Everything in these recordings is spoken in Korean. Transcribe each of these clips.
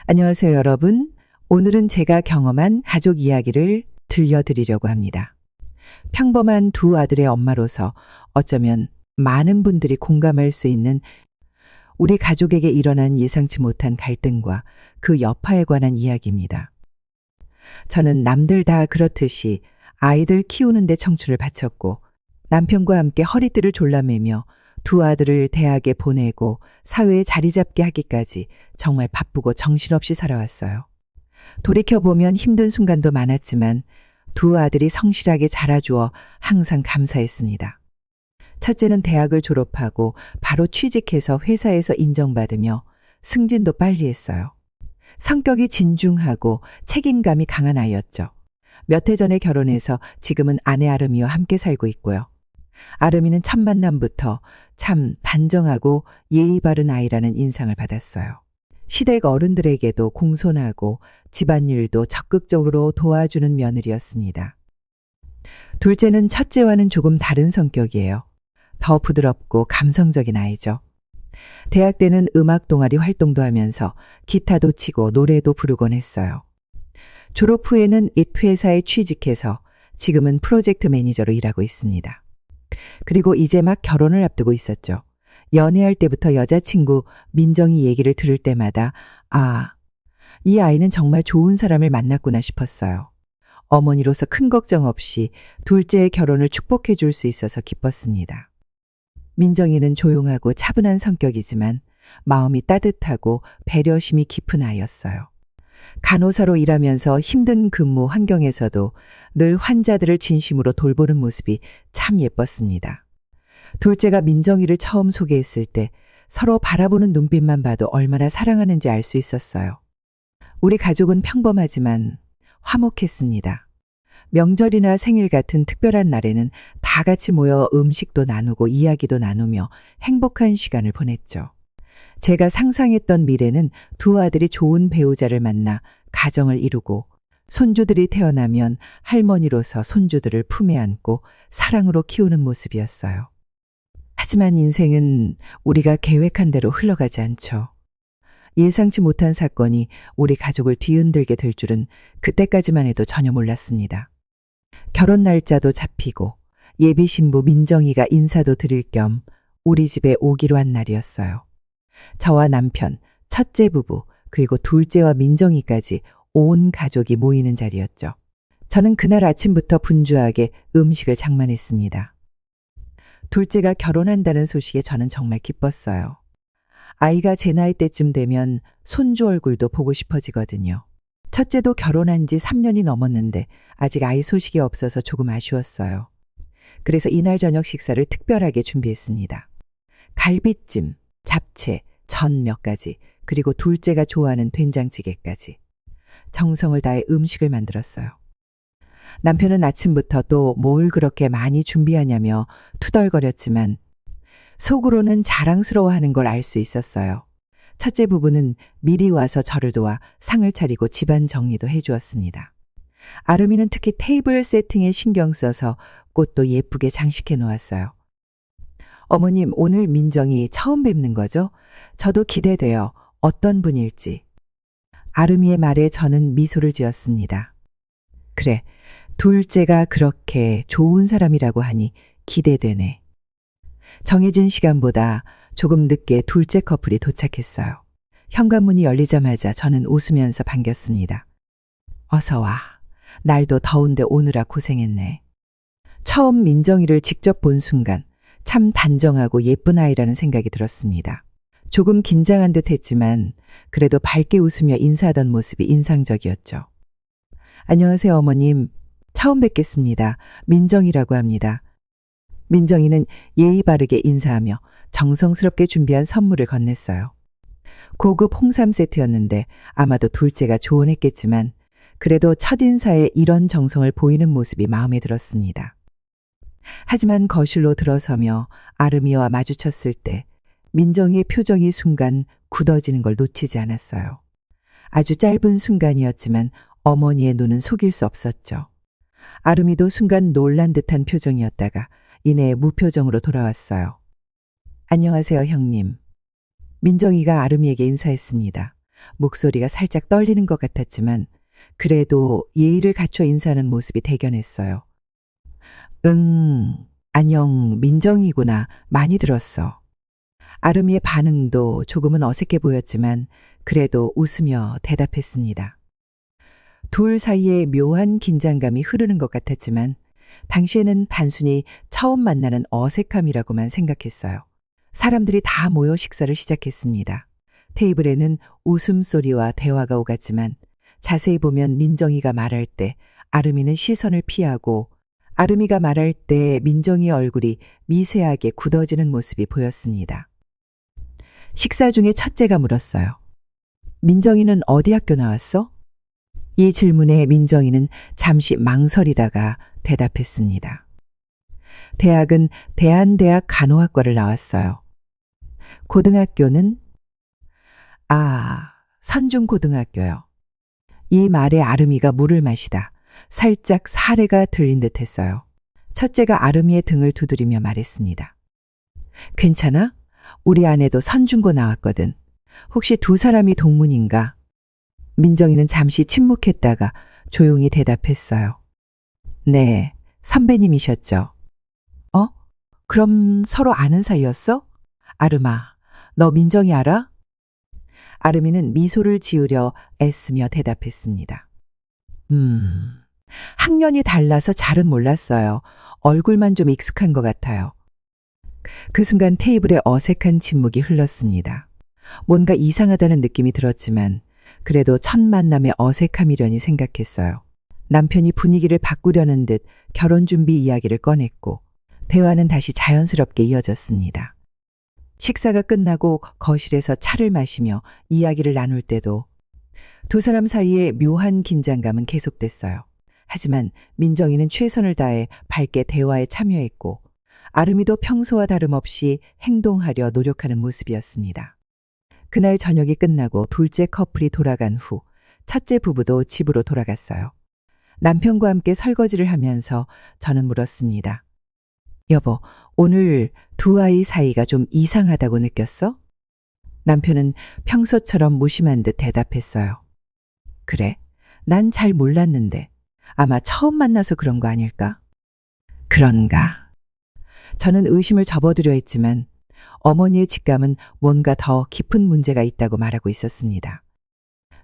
안녕하세요, 여러분. 오늘은 제가 경험한 가족 이야기를 들려드리려고 합니다. 평범한 두 아들의 엄마로서 어쩌면 많은 분들이 공감할 수 있는 우리 가족에게 일어난 예상치 못한 갈등과 그 여파에 관한 이야기입니다. 저는 남들 다 그렇듯이 아이들 키우는데 청춘을 바쳤고 남편과 함께 허리띠를 졸라매며 두 아들을 대학에 보내고 사회에 자리 잡게 하기까지 정말 바쁘고 정신없이 살아왔어요. 돌이켜보면 힘든 순간도 많았지만 두 아들이 성실하게 자라주어 항상 감사했습니다. 첫째는 대학을 졸업하고 바로 취직해서 회사에서 인정받으며 승진도 빨리 했어요. 성격이 진중하고 책임감이 강한 아이였죠. 몇 해 전에 결혼해서 지금은 아내 아름이와 함께 살고 있고요. 아름이는 첫 만남부터 참 단정하고 예의 바른 아이라는 인상을 받았어요. 시댁 어른들에게도 공손하고 집안일도 적극적으로 도와주는 며느리였습니다. 둘째는 첫째와는 조금 다른 성격이에요. 더 부드럽고 감성적인 아이죠. 대학 때는 음악 동아리 활동도 하면서 기타도 치고 노래도 부르곤 했어요. 졸업 후에는 이 회사에 취직해서 지금은 프로젝트 매니저로 일하고 있습니다. 그리고 이제 막 결혼을 앞두고 있었죠. 연애할 때부터 여자친구 민정이 얘기를 들을 때마다 이 아이는 정말 좋은 사람을 만났구나 싶었어요. 어머니로서 큰 걱정 없이 둘째의 결혼을 축복해 줄 수 있어서 기뻤습니다. 민정이는 조용하고 차분한 성격이지만 마음이 따뜻하고 배려심이 깊은 아이였어요. 간호사로 일하면서 힘든 근무 환경에서도 늘 환자들을 진심으로 돌보는 모습이 참 예뻤습니다. 둘째가 민정이를 처음 소개했을 때 서로 바라보는 눈빛만 봐도 얼마나 사랑하는지 알 수 있었어요. 우리 가족은 평범하지만 화목했습니다. 명절이나 생일 같은 특별한 날에는 다 같이 모여 음식도 나누고 이야기도 나누며 행복한 시간을 보냈죠. 제가 상상했던 미래는 두 아들이 좋은 배우자를 만나 가정을 이루고 손주들이 태어나면 할머니로서 손주들을 품에 안고 사랑으로 키우는 모습이었어요. 하지만 인생은 우리가 계획한 대로 흘러가지 않죠. 예상치 못한 사건이 우리 가족을 뒤흔들게 될 줄은 그때까지만 해도 전혀 몰랐습니다. 결혼 날짜도 잡히고 예비 신부 민정이가 인사도 드릴 겸 우리 집에 오기로 한 날이었어요. 저와 남편, 첫째 부부, 그리고 둘째와 민정이까지 온 가족이 모이는 자리였죠. 저는 그날 아침부터 분주하게 음식을 장만했습니다. 둘째가 결혼한다는 소식에 저는 정말 기뻤어요. 아이가 제 나이 때쯤 되면 손주 얼굴도 보고 싶어지거든요. 첫째도 결혼한 지 3년이 넘었는데 아직 아이 소식이 없어서 조금 아쉬웠어요. 그래서 이날 저녁 식사를 특별하게 준비했습니다. 갈비찜, 잡채, 전 몇 가지, 그리고 둘째가 좋아하는 된장찌개까지. 정성을 다해 음식을 만들었어요. 남편은 아침부터 또 뭘 그렇게 많이 준비하냐며 투덜거렸지만 속으로는 자랑스러워하는 걸 알 수 있었어요. 첫째 부부는 미리 와서 저를 도와 상을 차리고 집안 정리도 해주었습니다. 아름이는 특히 테이블 세팅에 신경 써서 꽃도 예쁘게 장식해 놓았어요. 어머님, 오늘 민정이 처음 뵙는 거죠? 저도 기대돼요. 어떤 분일지. 아름이의 말에 저는 미소를 지었습니다. 그래, 둘째가 그렇게 좋은 사람이라고 하니 기대되네. 정해진 시간보다 조금 늦게 둘째 커플이 도착했어요. 현관문이 열리자마자 저는 웃으면서 반겼습니다. 어서 와. 날도 더운데 오느라 고생했네. 처음 민정이를 직접 본 순간 참 단정하고 예쁜 아이라는 생각이 들었습니다. 조금 긴장한 듯 했지만 그래도 밝게 웃으며 인사하던 모습이 인상적이었죠. 안녕하세요, 어머님. 처음 뵙겠습니다. 민정이라고 합니다. 민정이는 예의 바르게 인사하며 정성스럽게 준비한 선물을 건넸어요. 고급 홍삼 세트였는데 아마도 둘째가 조언했겠지만 그래도 첫인사에 이런 정성을 보이는 모습이 마음에 들었습니다. 하지만 거실로 들어서며 아름이와 마주쳤을 때 민정이의 표정이 순간 굳어지는 걸 놓치지 않았어요. 아주 짧은 순간이었지만 어머니의 눈은 속일 수 없었죠. 아름이도 순간 놀란 듯한 표정이었다가 이내 무표정으로 돌아왔어요. 안녕하세요, 형님. 민정이가 아름이에게 인사했습니다. 목소리가 살짝 떨리는 것 같았지만 그래도 예의를 갖춰 인사하는 모습이 대견했어요. 안녕, 민정이구나. 많이 들었어. 아름이의 반응도 조금은 어색해 보였지만 그래도 웃으며 대답했습니다. 둘 사이에 묘한 긴장감이 흐르는 것 같았지만 당시에는 단순히 처음 만나는 어색함이라고만 생각했어요. 사람들이 다 모여 식사를 시작했습니다. 테이블에는 웃음소리와 대화가 오갔지만 자세히 보면 민정이가 말할 때 아름이는 시선을 피하고 아름이가 말할 때 민정이의 얼굴이 미세하게 굳어지는 모습이 보였습니다. 식사 중에 첫째가 물었어요. 민정이는 어디 학교 나왔어? 이 질문에 민정이는 잠시 망설이다가 대답했습니다. 대학은 대한대학 간호학과를 나왔어요. 고등학교는? 선중고등학교요. 이 말에 아름이가 물을 마시다 살짝 사례가 들린 듯 했어요. 첫째가 아름이의 등을 두드리며 말했습니다. 괜찮아? 우리 아내도 선중고 나왔거든. 혹시 두 사람이 동문인가? 민정이는 잠시 침묵했다가 조용히 대답했어요. 네, 선배님이셨죠. 그럼 서로 아는 사이였어? 아름아, 너 민정이 알아? 아름이는 미소를 지으려 애쓰며 대답했습니다. 학년이 달라서 잘은 몰랐어요. 얼굴만 좀 익숙한 것 같아요. 그 순간 테이블에 어색한 침묵이 흘렀습니다. 뭔가 이상하다는 느낌이 들었지만 그래도 첫 만남의 어색함이려니 생각했어요. 남편이 분위기를 바꾸려는 듯 결혼 준비 이야기를 꺼냈고 대화는 다시 자연스럽게 이어졌습니다. 식사가 끝나고 거실에서 차를 마시며 이야기를 나눌 때도 두 사람 사이에 묘한 긴장감은 계속됐어요. 하지만 민정이는 최선을 다해 밝게 대화에 참여했고 아름이도 평소와 다름없이 행동하려 노력하는 모습이었습니다. 그날 저녁이 끝나고 둘째 커플이 돌아간 후 첫째 부부도 집으로 돌아갔어요. 남편과 함께 설거지를 하면서 저는 물었습니다. 여보, 오늘 두 아이 사이가 좀 이상하다고 느꼈어? 남편은 평소처럼 무심한 듯 대답했어요. 그래? 난 잘 몰랐는데 아마 처음 만나서 그런 거 아닐까? 그런가? 저는 의심을 접어두려 했지만 어머니의 직감은 뭔가 더 깊은 문제가 있다고 말하고 있었습니다.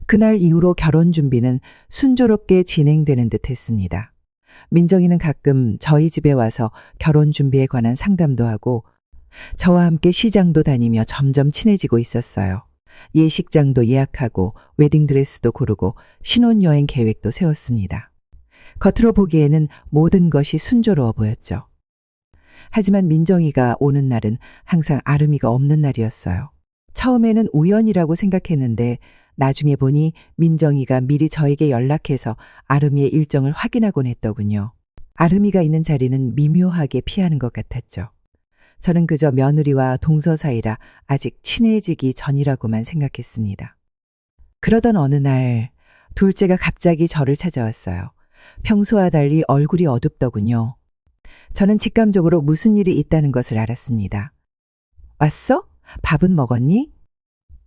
그날 이후로 결혼 준비는 순조롭게 진행되는 듯 했습니다. 민정이는 가끔 저희 집에 와서 결혼 준비에 관한 상담도 하고 저와 함께 시장도 다니며 점점 친해지고 있었어요. 예식장도 예약하고 웨딩드레스도 고르고 신혼여행 계획도 세웠습니다. 겉으로 보기에는 모든 것이 순조로워 보였죠. 하지만 민정이가 오는 날은 항상 아름이가 없는 날이었어요. 처음에는 우연이라고 생각했는데 나중에 보니 민정이가 미리 저에게 연락해서 아름이의 일정을 확인하곤 했더군요. 아름이가 있는 자리는 미묘하게 피하는 것 같았죠. 저는 그저 며느리와 동서 사이라 아직 친해지기 전이라고만 생각했습니다. 그러던 어느 날 둘째가 갑자기 저를 찾아왔어요. 평소와 달리 얼굴이 어둡더군요. 저는 직감적으로 무슨 일이 있다는 것을 알았습니다. 왔어? 밥은 먹었니?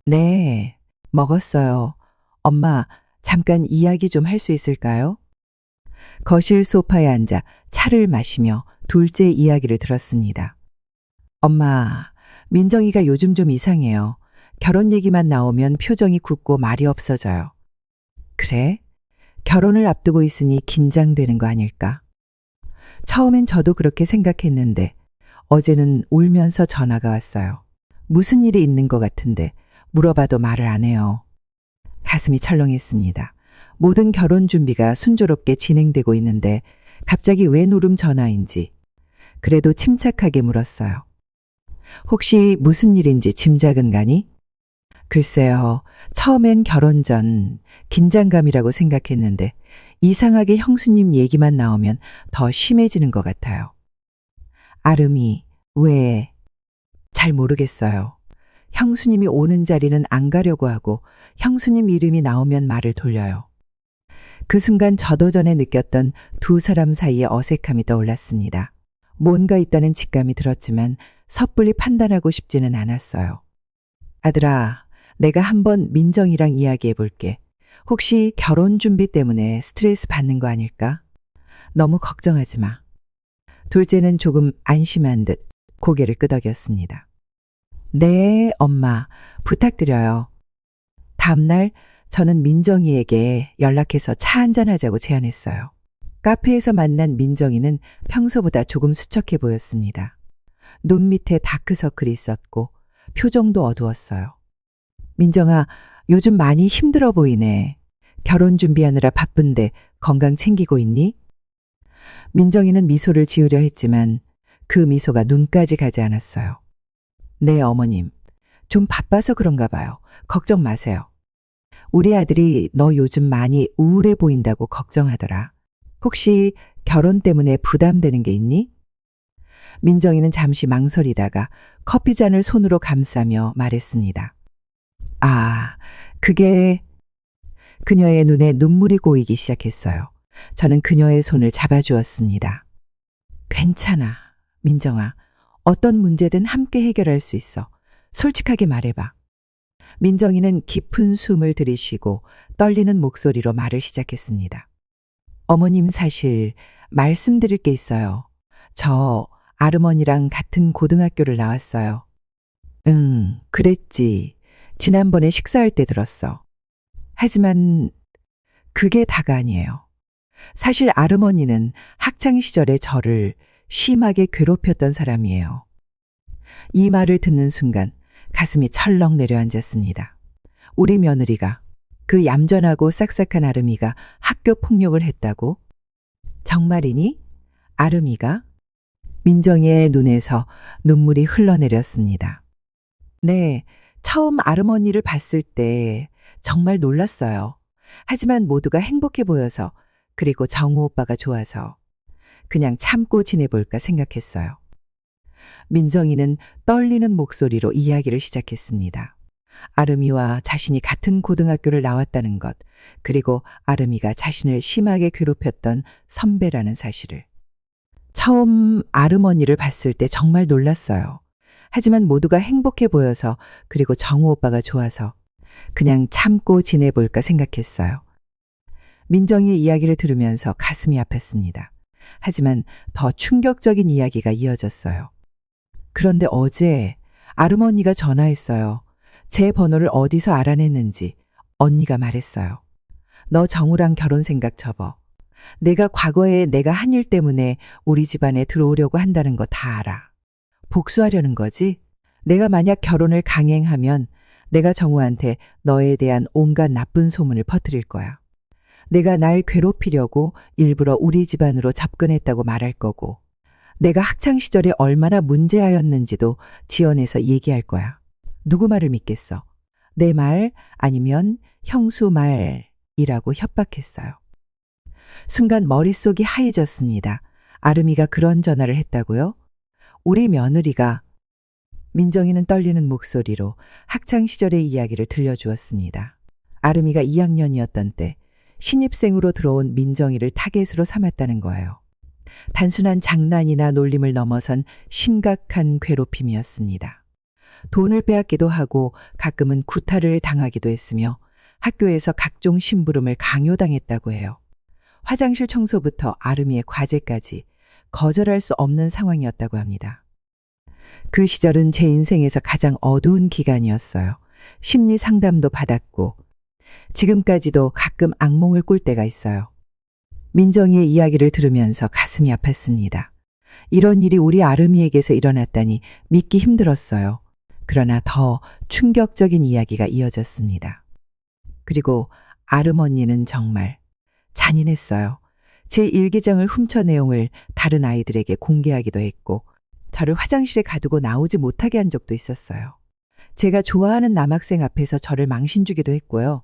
네, 먹었어요. 엄마, 잠깐 이야기 좀 할 수 있을까요? 거실 소파에 앉아 차를 마시며 둘째 이야기를 들었습니다. 엄마, 민정이가 요즘 좀 이상해요. 결혼 얘기만 나오면 표정이 굳고 말이 없어져요. 그래? 결혼을 앞두고 있으니 긴장되는 거 아닐까? 처음엔 저도 그렇게 생각했는데 어제는 울면서 전화가 왔어요. 무슨 일이 있는 것 같은데 물어봐도 말을 안 해요. 가슴이 철렁했습니다. 모든 결혼 준비가 순조롭게 진행되고 있는데 갑자기 왜 누름 전화인지 그래도 침착하게 물었어요. 혹시 무슨 일인지 짐작은 가니? 글쎄요. 처음엔 결혼 전 긴장감이라고 생각했는데 이상하게 형수님 얘기만 나오면 더 심해지는 것 같아요. 아름이 왜? 잘 모르겠어요. 형수님이 오는 자리는 안 가려고 하고 형수님 이름이 나오면 말을 돌려요. 그 순간 저도 전에 느꼈던 두 사람 사이의 어색함이 떠올랐습니다. 뭔가 있다는 직감이 들었지만 섣불리 판단하고 싶지는 않았어요. 아들아, 내가 한번 민정이랑 이야기해 볼게. 혹시 결혼 준비 때문에 스트레스 받는 거 아닐까? 너무 걱정하지 마. 둘째는 조금 안심한 듯 고개를 끄덕였습니다. 네, 엄마. 부탁드려요. 다음날 저는 민정이에게 연락해서 차 한잔하자고 제안했어요. 카페에서 만난 민정이는 평소보다 조금 수척해 보였습니다. 눈 밑에 다크서클이 있었고 표정도 어두웠어요. 민정아, 요즘 많이 힘들어 보이네. 결혼 준비하느라 바쁜데 건강 챙기고 있니? 민정이는 미소를 지으려 했지만 그 미소가 눈까지 가지 않았어요. 네, 어머님. 좀 바빠서 그런가 봐요. 걱정 마세요. 우리 아들이 너 요즘 많이 우울해 보인다고 걱정하더라. 혹시 결혼 때문에 부담되는 게 있니? 민정이는 잠시 망설이다가 커피잔을 손으로 감싸며 말했습니다. 아, 그게... 그녀의 눈에 눈물이 고이기 시작했어요. 저는 그녀의 손을 잡아주었습니다. 괜찮아, 민정아. 어떤 문제든 함께 해결할 수 있어. 솔직하게 말해봐. 민정이는 깊은 숨을 들이쉬고 떨리는 목소리로 말을 시작했습니다. 어머님, 사실 말씀드릴 게 있어요. 저 아르머니랑 같은 고등학교를 나왔어요. 응, 그랬지. 지난번에 식사할 때 들었어. 하지만 그게 다가 아니에요. 사실 아르머니는 학창시절에 저를 심하게 괴롭혔던 사람이에요. 이 말을 듣는 순간 가슴이 철렁 내려앉았습니다. 우리 며느리가, 그 얌전하고 싹싹한 아름이가 학교 폭력을 했다고? 정말이니? 아름이가? 민정이의 눈에서 눈물이 흘러내렸습니다. 네, 처음 아르머니를 봤을 때 정말 놀랐어요. 하지만 모두가 행복해 보여서, 그리고 정우 오빠가 좋아서 그냥 참고 지내볼까 생각했어요. 민정이는 떨리는 목소리로 이야기를 시작했습니다. 아름이와 자신이 같은 고등학교를 나왔다는 것, 그리고 아름이가 자신을 심하게 괴롭혔던 선배라는 사실을. 처음 아르머니를 봤을 때 정말 놀랐어요. 하지만 모두가 행복해 보여서, 그리고 정우 오빠가 좋아서 그냥 참고 지내볼까 생각했어요. 민정이의 이야기를 들으면서 가슴이 아팠습니다. 하지만 더 충격적인 이야기가 이어졌어요. 그런데 어제 아르머니가 전화했어요. 제 번호를 어디서 알아냈는지 언니가 말했어요. 너 정우랑 결혼 생각 접어. 내가 과거에 내가 한 일 때문에 우리 집안에 들어오려고 한다는 거 다 알아. 복수하려는 거지? 내가 만약 결혼을 강행하면 내가 정우한테 너에 대한 온갖 나쁜 소문을 퍼뜨릴 거야. 내가 날 괴롭히려고 일부러 우리 집안으로 접근했다고 말할 거고, 내가 학창시절에 얼마나 문제아였는지도 지어내서 얘기할 거야. 누구 말을 믿겠어? 내 말 아니면 형수 말이라고 협박했어요. 순간 머릿속이 하얘졌습니다. 아름이가 그런 전화를 했다고요? 우리 며느리가... 민정이는 떨리는 목소리로 학창시절의 이야기를 들려주었습니다. 아름이가 2학년이었던 때 신입생으로 들어온 민정이를 타겟으로 삼았다는 거예요. 단순한 장난이나 놀림을 넘어선 심각한 괴롭힘이었습니다. 돈을 빼앗기도 하고 가끔은 구타를 당하기도 했으며 학교에서 각종 심부름을 강요당했다고 해요. 화장실 청소부터 아름이의 과제까지 거절할 수 없는 상황이었다고 합니다. 그 시절은 제 인생에서 가장 어두운 기간이었어요. 심리 상담도 받았고 지금까지도 가끔 악몽을 꿀 때가 있어요. 민정이의 이야기를 들으면서 가슴이 아팠습니다. 이런 일이 우리 아름이에게서 일어났다니 믿기 힘들었어요. 그러나 더 충격적인 이야기가 이어졌습니다. 그리고 아름 언니는 정말 잔인했어요. 제 일기장을 훔쳐 내용을 다른 아이들에게 공개하기도 했고 저를 화장실에 가두고 나오지 못하게 한 적도 있었어요. 제가 좋아하는 남학생 앞에서 저를 망신주기도 했고요.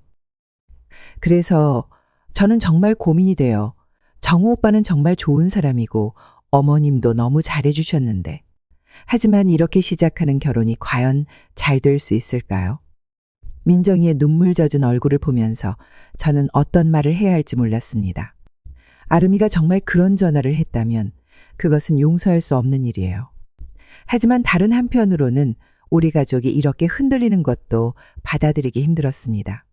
그래서 저는 정말 고민이 돼요. 정우 오빠는 정말 좋은 사람이고 어머님도 너무 잘해주셨는데 하지만 이렇게 시작하는 결혼이 과연 잘 될 수 있을까요? 민정이의 눈물 젖은 얼굴을 보면서 저는 어떤 말을 해야 할지 몰랐습니다. 아름이가 정말 그런 전화를 했다면 그것은 용서할 수 없는 일이에요. 하지만 다른 한편으로는 우리 가족이 이렇게 흔들리는 것도 받아들이기 힘들었습니다.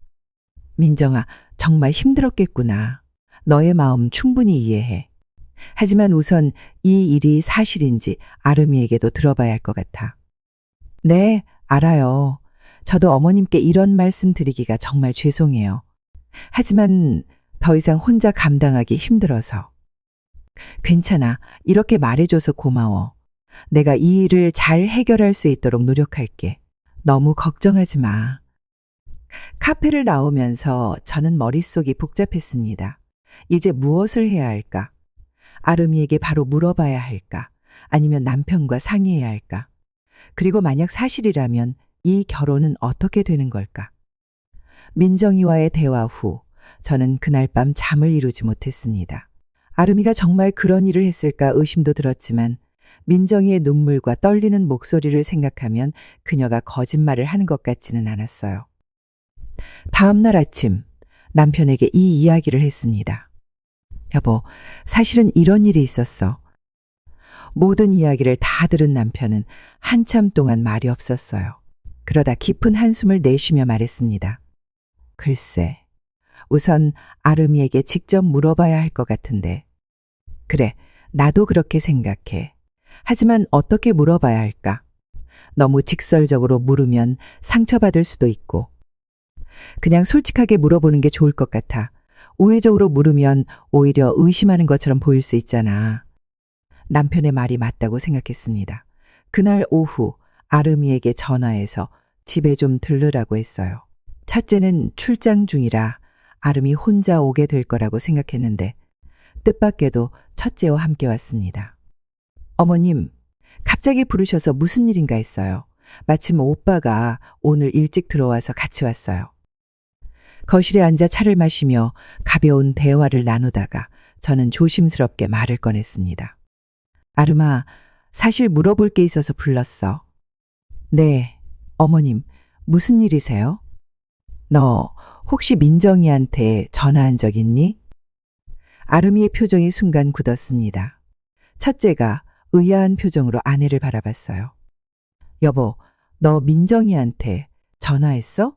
민정아, 정말 힘들었겠구나. 너의 마음 충분히 이해해. 하지만 우선 이 일이 사실인지 아름이에게도 들어봐야 할 것 같아. 네, 알아요. 저도 어머님께 이런 말씀 드리기가 정말 죄송해요. 하지만 더 이상 혼자 감당하기 힘들어서. 괜찮아. 이렇게 말해줘서 고마워. 내가 이 일을 잘 해결할 수 있도록 노력할게. 너무 걱정하지 마. 카페를 나오면서 저는 머릿속이 복잡했습니다. 이제 무엇을 해야 할까? 아름이에게 바로 물어봐야 할까? 아니면 남편과 상의해야 할까? 그리고 만약 사실이라면 이 결혼은 어떻게 되는 걸까? 민정이와의 대화 후 저는 그날 밤 잠을 이루지 못했습니다. 아름이가 정말 그런 일을 했을까 의심도 들었지만 민정이의 눈물과 떨리는 목소리를 생각하면 그녀가 거짓말을 하는 것 같지는 않았어요. 다음 날 아침 남편에게 이 이야기를 했습니다. 여보, 사실은 이런 일이 있었어. 모든 이야기를 다 들은 남편은 한참 동안 말이 없었어요. 그러다 깊은 한숨을 내쉬며 말했습니다. 글쎄, 우선 아름이에게 직접 물어봐야 할 것 같은데. 그래, 나도 그렇게 생각해. 하지만 어떻게 물어봐야 할까? 너무 직설적으로 물으면 상처받을 수도 있고. 그냥 솔직하게 물어보는 게 좋을 것 같아. 우회적으로 물으면 오히려 의심하는 것처럼 보일 수 있잖아. 남편의 말이 맞다고 생각했습니다. 그날 오후 아름이에게 전화해서 집에 좀 들르라고 했어요. 첫째는 출장 중이라 아름이 혼자 오게 될 거라고 생각했는데 뜻밖에도 첫째와 함께 왔습니다. 어머님, 갑자기 부르셔서 무슨 일인가 했어요. 마침 오빠가 오늘 일찍 들어와서 같이 왔어요. 거실에 앉아 차를 마시며 가벼운 대화를 나누다가 저는 조심스럽게 말을 꺼냈습니다. 아름아, 사실 물어볼 게 있어서 불렀어. 네, 어머님, 무슨 일이세요? 너 혹시 민정이한테 전화한 적 있니? 아름이의 표정이 순간 굳었습니다. 첫째가 의아한 표정으로 아내를 바라봤어요. 여보, 너 민정이한테 전화했어?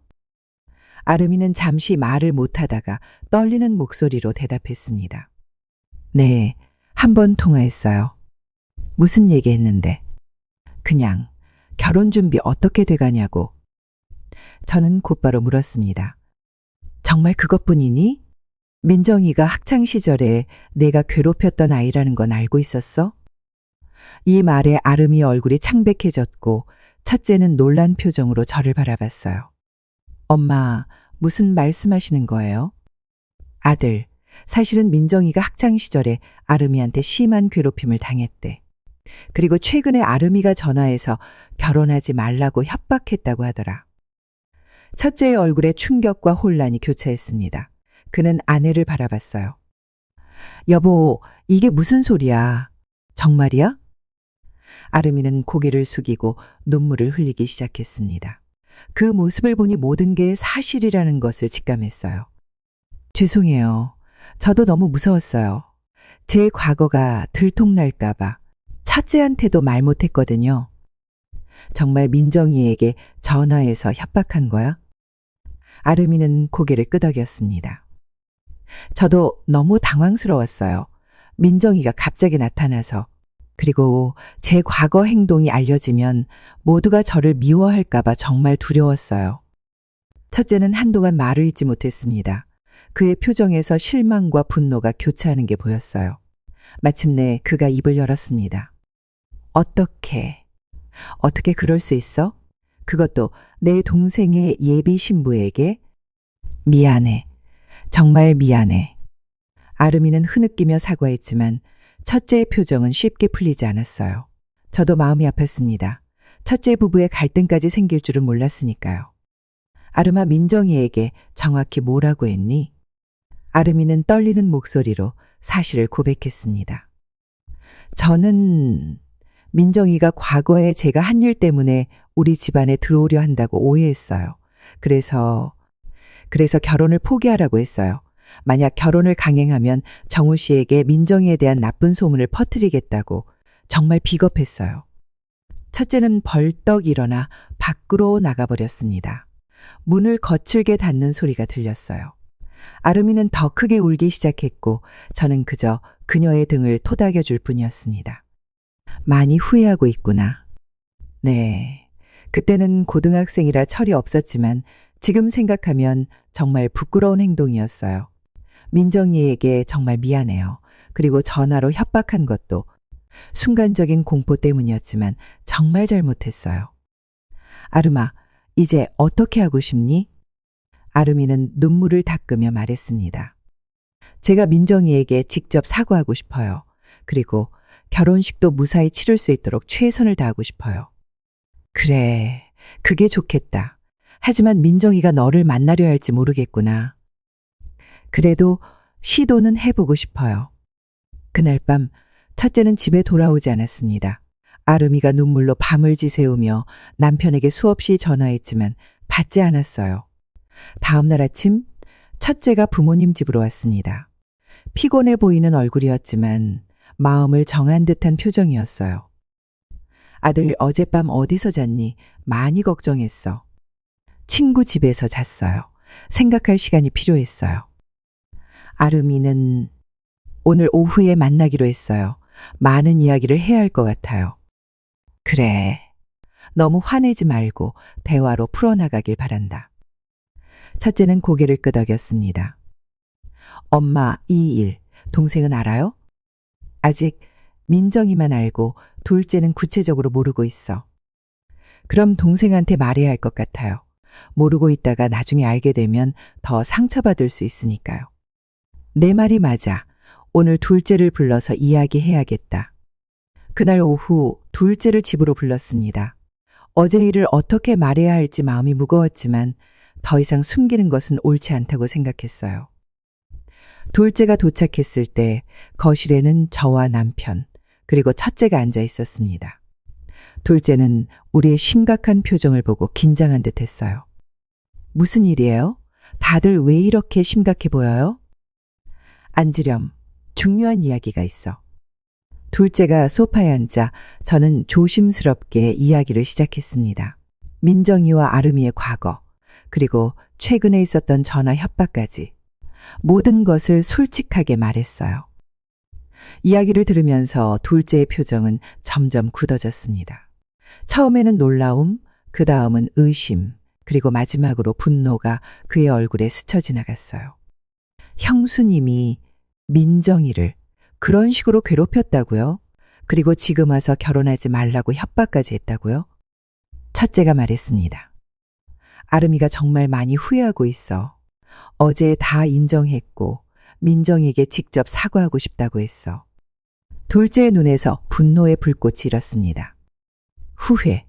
아름이는 잠시 말을 못하다가 떨리는 목소리로 대답했습니다. 네, 한 번 통화했어요. 무슨 얘기했는데? 그냥 결혼 준비 어떻게 돼가냐고. 저는 곧바로 물었습니다. 정말 그것뿐이니? 민정이가 학창 시절에 내가 괴롭혔던 아이라는 건 알고 있었어? 이 말에 아름이의 얼굴이 창백해졌고 첫째는 놀란 표정으로 저를 바라봤어요. 엄마, 무슨 말씀하시는 거예요? 아들, 사실은 민정이가 학창 시절에 아름이한테 심한 괴롭힘을 당했대. 그리고 최근에 아름이가 전화해서 결혼하지 말라고 협박했다고 하더라. 첫째의 얼굴에 충격과 혼란이 교차했습니다. 그는 아내를 바라봤어요. 여보, 이게 무슨 소리야? 정말이야? 아름이는 고개를 숙이고 눈물을 흘리기 시작했습니다. 그 모습을 보니 모든 게 사실이라는 것을 직감했어요. 죄송해요. 저도 너무 무서웠어요. 제 과거가 들통날까봐 첫째한테도 말 못했거든요. 정말 민정이에게 전화해서 협박한 거야? 아름이는 고개를 끄덕였습니다. 저도 너무 당황스러웠어요. 민정이가 갑자기 나타나서. 그리고 제 과거 행동이 알려지면 모두가 저를 미워할까봐 정말 두려웠어요. 첫째는 한동안 말을 잇지 못했습니다. 그의 표정에서 실망과 분노가 교차하는 게 보였어요. 마침내 그가 입을 열었습니다. 어떻게 그럴 수 있어? 그것도 내 동생의 예비 신부에게? 미안해. 정말 미안해. 아름이는 흐느끼며 사과했지만 첫째의 표정은 쉽게 풀리지 않았어요. 저도 마음이 아팠습니다. 첫째 부부의 갈등까지 생길 줄은 몰랐으니까요. 아름아, 민정이에게 정확히 뭐라고 했니? 아름이는 떨리는 목소리로 사실을 고백했습니다. 저는 민정이가 과거에 제가 한 일 때문에 우리 집안에 들어오려 한다고 오해했어요. 그래서 결혼을 포기하라고 했어요. 만약 결혼을 강행하면 정우 씨에게 민정이에 대한 나쁜 소문을 퍼뜨리겠다고. 정말 비겁했어요. 첫째는 벌떡 일어나 밖으로 나가버렸습니다. 문을 거칠게 닫는 소리가 들렸어요. 아름이는 더 크게 울기 시작했고 저는 그저 그녀의 등을 토닥여줄 뿐이었습니다. 많이 후회하고 있구나. 네. 그때는 고등학생이라 철이 없었지만 지금 생각하면 정말 부끄러운 행동이었어요. 민정이에게 정말 미안해요. 그리고 전화로 협박한 것도 순간적인 공포 때문이었지만 정말 잘못했어요. 아름아, 이제 어떻게 하고 싶니? 아름이는 눈물을 닦으며 말했습니다. 제가 민정이에게 직접 사과하고 싶어요. 그리고 결혼식도 무사히 치를 수 있도록 최선을 다하고 싶어요. 그래, 그게 좋겠다. 하지만 민정이가 너를 만나려 할지 모르겠구나. 그래도 시도는 해보고 싶어요. 그날 밤 첫째는 집에 돌아오지 않았습니다. 아름이가 눈물로 밤을 지새우며 남편에게 수없이 전화했지만 받지 않았어요. 다음 날 아침 첫째가 부모님 집으로 왔습니다. 피곤해 보이는 얼굴이었지만 마음을 정한 듯한 표정이었어요. 아들 어젯밤 어디서 잤니? 많이 걱정했어. 친구 집에서 잤어요. 생각할 시간이 필요했어요. 아름이는 오늘 오후에 만나기로 했어요. 많은 이야기를 해야 할 것 같아요. 그래. 너무 화내지 말고 대화로 풀어나가길 바란다. 첫째는 고개를 끄덕였습니다. 엄마, 이 일, 동생은 알아요? 아직 민정이만 알고 둘째는 구체적으로 모르고 있어. 그럼 동생한테 말해야 할 것 같아요. 모르고 있다가 나중에 알게 되면 더 상처받을 수 있으니까요. 내 말이 맞아. 오늘 둘째를 불러서 이야기해야겠다. 그날 오후 둘째를 집으로 불렀습니다. 어제 일을 어떻게 말해야 할지 마음이 무거웠지만 더 이상 숨기는 것은 옳지 않다고 생각했어요. 둘째가 도착했을 때 거실에는 저와 남편, 그리고 첫째가 앉아 있었습니다. 둘째는 우리의 심각한 표정을 보고 긴장한 듯 했어요. 무슨 일이에요? 다들 왜 이렇게 심각해 보여요? 앉으렴. 중요한 이야기가 있어. 둘째가 소파에 앉자 저는 조심스럽게 이야기를 시작했습니다. 민정이와 아름이의 과거, 그리고 최근에 있었던 전화 협박까지 모든 것을 솔직하게 말했어요. 이야기를 들으면서 둘째의 표정은 점점 굳어졌습니다. 처음에는 놀라움, 그 다음은 의심, 그리고 마지막으로 분노가 그의 얼굴에 스쳐 지나갔어요. 형수님이 민정이를 그런 식으로 괴롭혔다고요? 그리고 지금 와서 결혼하지 말라고 협박까지 했다고요? 첫째가 말했습니다. 아름이가 정말 많이 후회하고 있어. 어제 다 인정했고 민정에게 직접 사과하고 싶다고 했어. 둘째의 눈에서 분노의 불꽃이 일었습니다. 후회.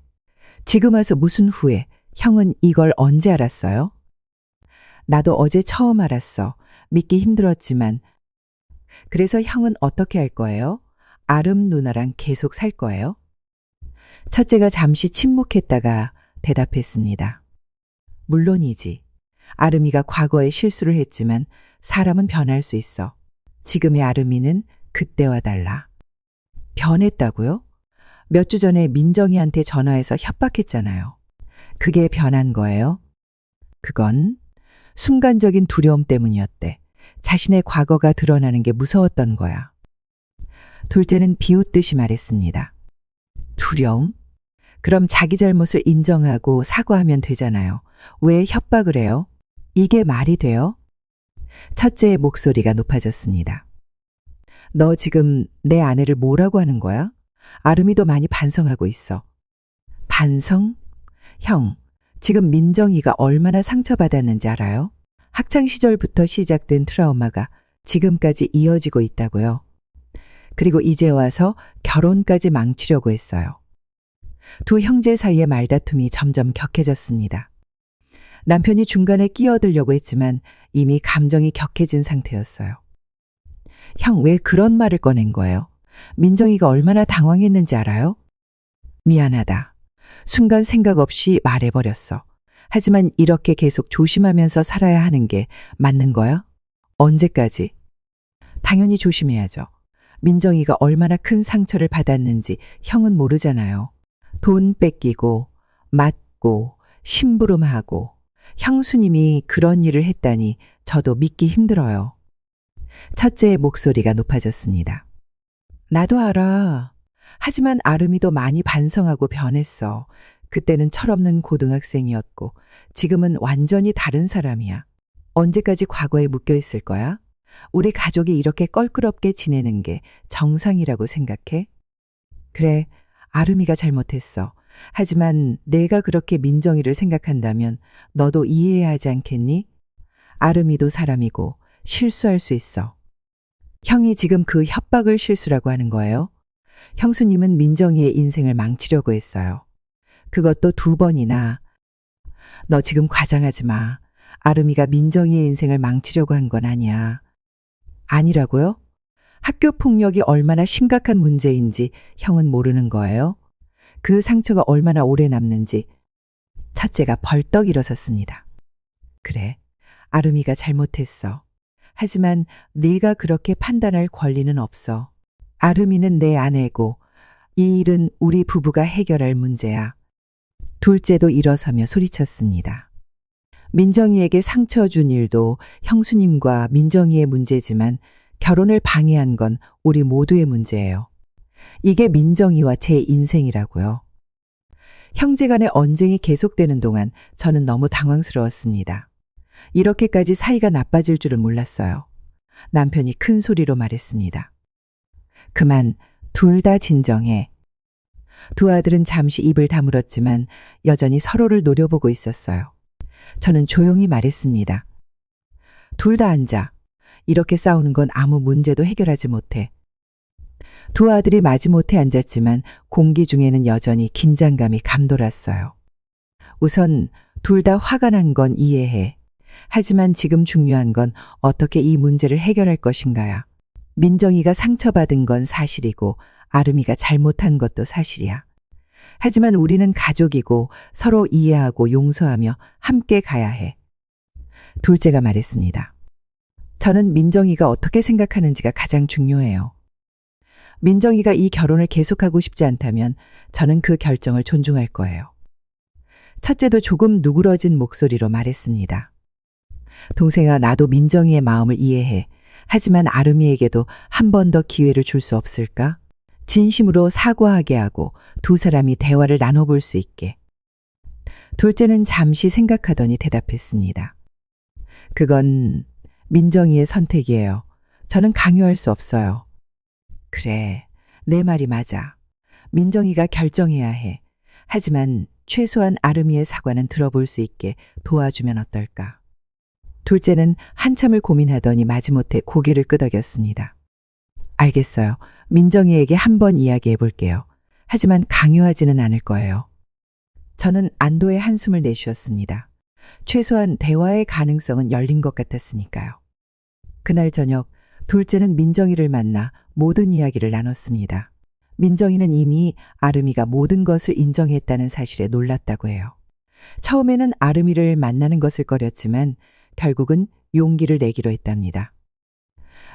지금 와서 무슨 후회? 형은 이걸 언제 알았어요? 나도 어제 처음 알았어. 믿기 힘들었지만. 그래서 형은 어떻게 할 거예요? 아름 누나랑 계속 살 거예요? 첫째가 잠시 침묵했다가 대답했습니다. 물론이지. 아름이가 과거에 실수를 했지만 사람은 변할 수 있어. 지금의 아름이는 그때와 달라. 변했다고요? 몇 주 전에 민정이한테 전화해서 협박했잖아요. 그게 변한 거예요? 그건 순간적인 두려움 때문이었대. 자신의 과거가 드러나는 게 무서웠던 거야. 둘째는 비웃듯이 말했습니다. 두려움? 그럼 자기 잘못을 인정하고 사과하면 되잖아요. 왜 협박을 해요? 이게 말이 돼요? 첫째의 목소리가 높아졌습니다. 너 지금 내 아내를 뭐라고 하는 거야? 아름이도 많이 반성하고 있어. 반성? 형, 지금 민정이가 얼마나 상처받았는지 알아요? 학창시절부터 시작된 트라우마가 지금까지 이어지고 있다고요. 그리고 이제 와서 결혼까지 망치려고 했어요. 두 형제 사이의 말다툼이 점점 격해졌습니다. 남편이 중간에 끼어들려고 했지만 이미 감정이 격해진 상태였어요. 형, 왜 그런 말을 꺼낸 거예요? 민정이가 얼마나 당황했는지 알아요? 미안하다. 순간 생각 없이 말해버렸어. 하지만 이렇게 계속 조심하면서 살아야 하는 게 맞는 거야? 언제까지? 당연히 조심해야죠. 민정이가 얼마나 큰 상처를 받았는지 형은 모르잖아요. 돈 뺏기고 맞고 심부름하고 형수님이 그런 일을 했다니 저도 믿기 힘들어요. 첫째의 목소리가 높아졌습니다. 나도 알아. 하지만 아름이도 많이 반성하고 변했어. 그때는 철없는 고등학생이었고 지금은 완전히 다른 사람이야. 언제까지 과거에 묶여 있을 거야? 우리 가족이 이렇게 껄끄럽게 지내는 게 정상이라고 생각해? 그래, 아름이가 잘못했어. 하지만 내가 그렇게 민정이를 생각한다면 너도 이해해야 하지 않겠니? 아름이도 사람이고 실수할 수 있어. 형이 지금 그 협박을 실수라고 하는 거예요? 형수님은 민정이의 인생을 망치려고 했어요. 그것도 2번이나. 너 지금 과장하지 마. 아름이가 민정이의 인생을 망치려고 한 건 아니야. 아니라고요? 학교 폭력이 얼마나 심각한 문제인지 형은 모르는 거예요? 그 상처가 얼마나 오래 남는지. 첫째가 벌떡 일어섰습니다. 그래, 아름이가 잘못했어. 하지만 네가 그렇게 판단할 권리는 없어. 아름이는 내 아내고 이 일은 우리 부부가 해결할 문제야. 둘째도 일어서며 소리쳤습니다. 민정이에게 상처 준 일도 형수님과 민정이의 문제지만 결혼을 방해한 건 우리 모두의 문제예요. 이게 민정이와 제 인생이라고요. 형제간의 언쟁이 계속되는 동안 저는 너무 당황스러웠습니다. 이렇게까지 사이가 나빠질 줄은 몰랐어요. 남편이 큰 소리로 말했습니다. 그만, 둘 다 진정해. 두 아들은 잠시 입을 다물었지만 여전히 서로를 노려보고 있었어요. 저는 조용히 말했습니다. 둘 다 앉아. 이렇게 싸우는 건 아무 문제도 해결하지 못해. 두 아들이 마지못해 앉았지만 공기 중에는 여전히 긴장감이 감돌았어요. 우선 둘 다 화가 난 건 이해해. 하지만 지금 중요한 건 어떻게 이 문제를 해결할 것인가야. 민정이가 상처받은 건 사실이고 아름이가 잘못한 것도 사실이야. 하지만 우리는 가족이고 서로 이해하고 용서하며 함께 가야 해. 둘째가 말했습니다. 저는 민정이가 어떻게 생각하는지가 가장 중요해요. 민정이가 이 결혼을 계속하고 싶지 않다면 저는 그 결정을 존중할 거예요. 첫째도 조금 누그러진 목소리로 말했습니다. 동생아, 나도 민정이의 마음을 이해해. 하지만 아름이에게도 한 번 더 기회를 줄 수 없을까? 진심으로 사과하게 하고 두 사람이 대화를 나눠볼 수 있게. 둘째는 잠시 생각하더니 대답했습니다. 그건 민정이의 선택이에요. 저는 강요할 수 없어요. 그래, 내 말이 맞아. 민정이가 결정해야 해. 하지만 최소한 아름이의 사과는 들어볼 수 있게 도와주면 어떨까? 둘째는 한참을 고민하더니 마지못해 고개를 끄덕였습니다. 알겠어요. 민정이에게 한번 이야기해 볼게요. 하지만 강요하지는 않을 거예요. 저는 안도의 한숨을 내쉬었습니다. 최소한 대화의 가능성은 열린 것 같았으니까요. 그날 저녁 둘째는 민정이를 만나 모든 이야기를 나눴습니다. 민정이는 이미 아름이가 모든 것을 인정했다는 사실에 놀랐다고 해요. 처음에는 아름이를 만나는 것을 꺼렸지만 결국은 용기를 내기로 했답니다.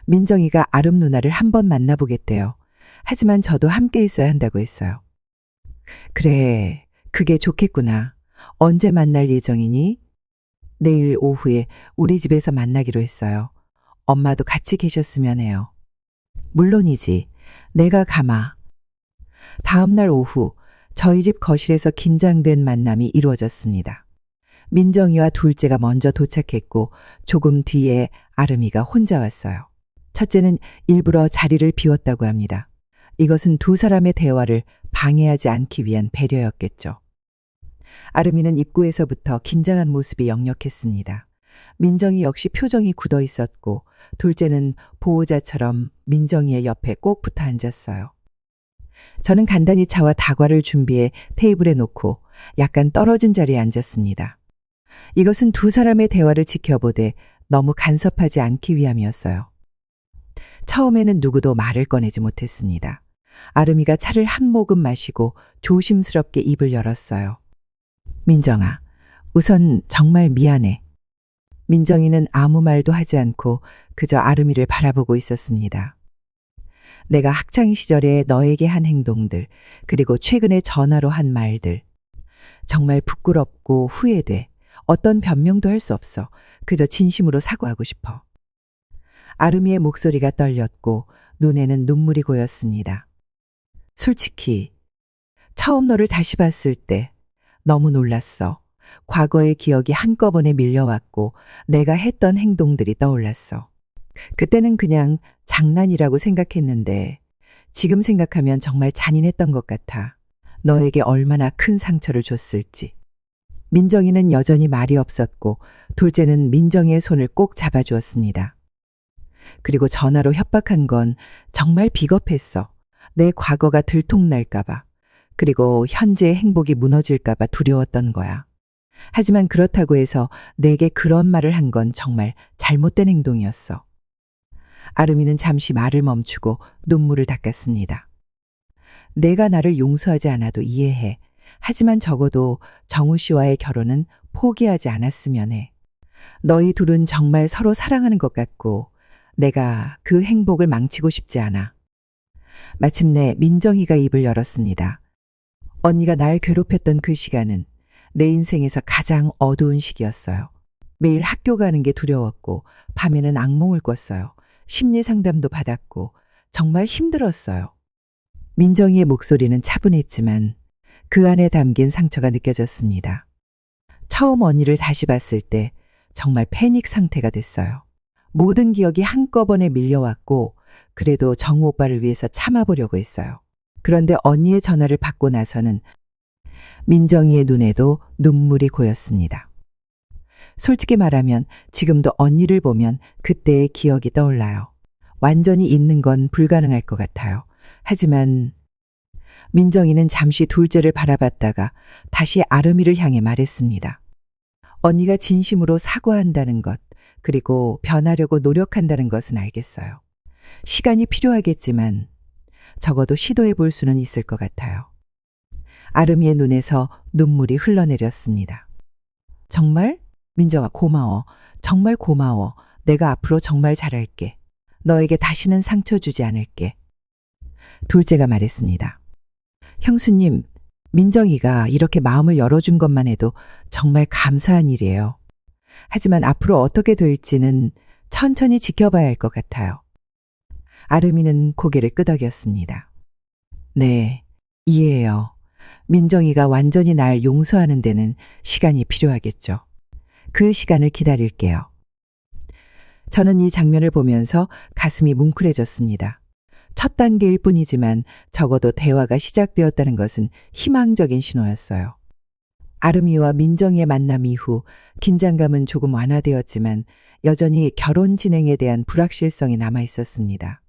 민정이가 아름 누나를 한번 만나보겠대요. 하지만 저도 함께 있어야 한다고 했어요. 그래, 그게 좋겠구나. 언제 만날 예정이니? 내일 오후에 우리 집에서 만나기로 했어요. 엄마도 같이 계셨으면 해요. 물론이지. 내가 가마. 다음 날 오후 저희 집 거실에서 긴장된 만남이 이루어졌습니다. 민정이와 둘째가 먼저 도착했고 조금 뒤에 아름이가 혼자 왔어요. 첫째는 일부러 자리를 비웠다고 합니다. 이것은 두 사람의 대화를 방해하지 않기 위한 배려였겠죠. 아름이는 입구에서부터 긴장한 모습이 역력했습니다. 민정이 역시 표정이 굳어 있었고 둘째는 보호자처럼 민정이의 옆에 꼭 붙어 앉았어요. 저는 간단히 차와 다과를 준비해 테이블에 놓고 약간 떨어진 자리에 앉았습니다. 이것은 두 사람의 대화를 지켜보되 너무 간섭하지 않기 위함이었어요. 처음에는 누구도 말을 꺼내지 못했습니다. 아름이가 차를 한 모금 마시고 조심스럽게 입을 열었어요. 민정아, 우선 정말 미안해. 민정이는 아무 말도 하지 않고 그저 아름이를 바라보고 있었습니다. 내가 학창 시절에 너에게 한 행동들, 그리고 최근에 전화로 한 말들. 정말 부끄럽고 후회돼. 어떤 변명도 할 수 없어. 그저 진심으로 사과하고 싶어. 아름이의 목소리가 떨렸고 눈에는 눈물이 고였습니다. 솔직히 처음 너를 다시 봤을 때 너무 놀랐어. 과거의 기억이 한꺼번에 밀려왔고 내가 했던 행동들이 떠올랐어. 그때는 그냥 장난이라고 생각했는데 지금 생각하면 정말 잔인했던 것 같아. 너에게 얼마나 큰 상처를 줬을지. 민정이는 여전히 말이 없었고 둘째는 민정이의 손을 꼭 잡아주었습니다. 그리고 전화로 협박한 건 정말 비겁했어. 내 과거가 들통날까봐. 그리고 현재의 행복이 무너질까봐 두려웠던 거야. 하지만 그렇다고 해서 내게 그런 말을 한 건 정말 잘못된 행동이었어. 아름이는 잠시 말을 멈추고 눈물을 닦았습니다. 내가 나를 용서하지 않아도 이해해. 하지만 적어도 정우 씨와의 결혼은 포기하지 않았으면 해. 너희 둘은 정말 서로 사랑하는 것 같고 내가 그 행복을 망치고 싶지 않아. 마침내 민정이가 입을 열었습니다. 언니가 날 괴롭혔던 그 시간은 내 인생에서 가장 어두운 시기였어요. 매일 학교 가는 게 두려웠고 밤에는 악몽을 꿨어요. 심리 상담도 받았고 정말 힘들었어요. 민정이의 목소리는 차분했지만 그 안에 담긴 상처가 느껴졌습니다. 처음 언니를 다시 봤을 때 정말 패닉 상태가 됐어요. 모든 기억이 한꺼번에 밀려왔고 그래도 정우 오빠를 위해서 참아보려고 했어요. 그런데 언니의 전화를 받고 나서는 민정이의 눈에도 눈물이 고였습니다. 솔직히 말하면 지금도 언니를 보면 그때의 기억이 떠올라요. 완전히 잊는 건 불가능할 것 같아요. 하지만 민정이는 잠시 둘째를 바라봤다가 다시 아름이를 향해 말했습니다. 언니가 진심으로 사과한다는 것, 그리고 변하려고 노력한다는 것은 알겠어요. 시간이 필요하겠지만 적어도 시도해 볼 수는 있을 것 같아요. 아름이의 눈에서 눈물이 흘러내렸습니다. 정말? 민정아, 고마워. 정말 고마워. 내가 앞으로 정말 잘할게. 너에게 다시는 상처 주지 않을게. 둘째가 말했습니다. 형수님, 민정이가 이렇게 마음을 열어준 것만 해도 정말 감사한 일이에요. 하지만 앞으로 어떻게 될지는 천천히 지켜봐야 할 것 같아요. 아름이는 고개를 끄덕였습니다. 네, 이해해요. 민정이가 완전히 날 용서하는 데는 시간이 필요하겠죠. 그 시간을 기다릴게요. 저는 이 장면을 보면서 가슴이 뭉클해졌습니다. 첫 단계일 뿐이지만 적어도 대화가 시작되었다는 것은 희망적인 신호였어요. 아름이와 민정이의 만남 이후 긴장감은 조금 완화되었지만 여전히 결혼 진행에 대한 불확실성이 남아 있었습니다.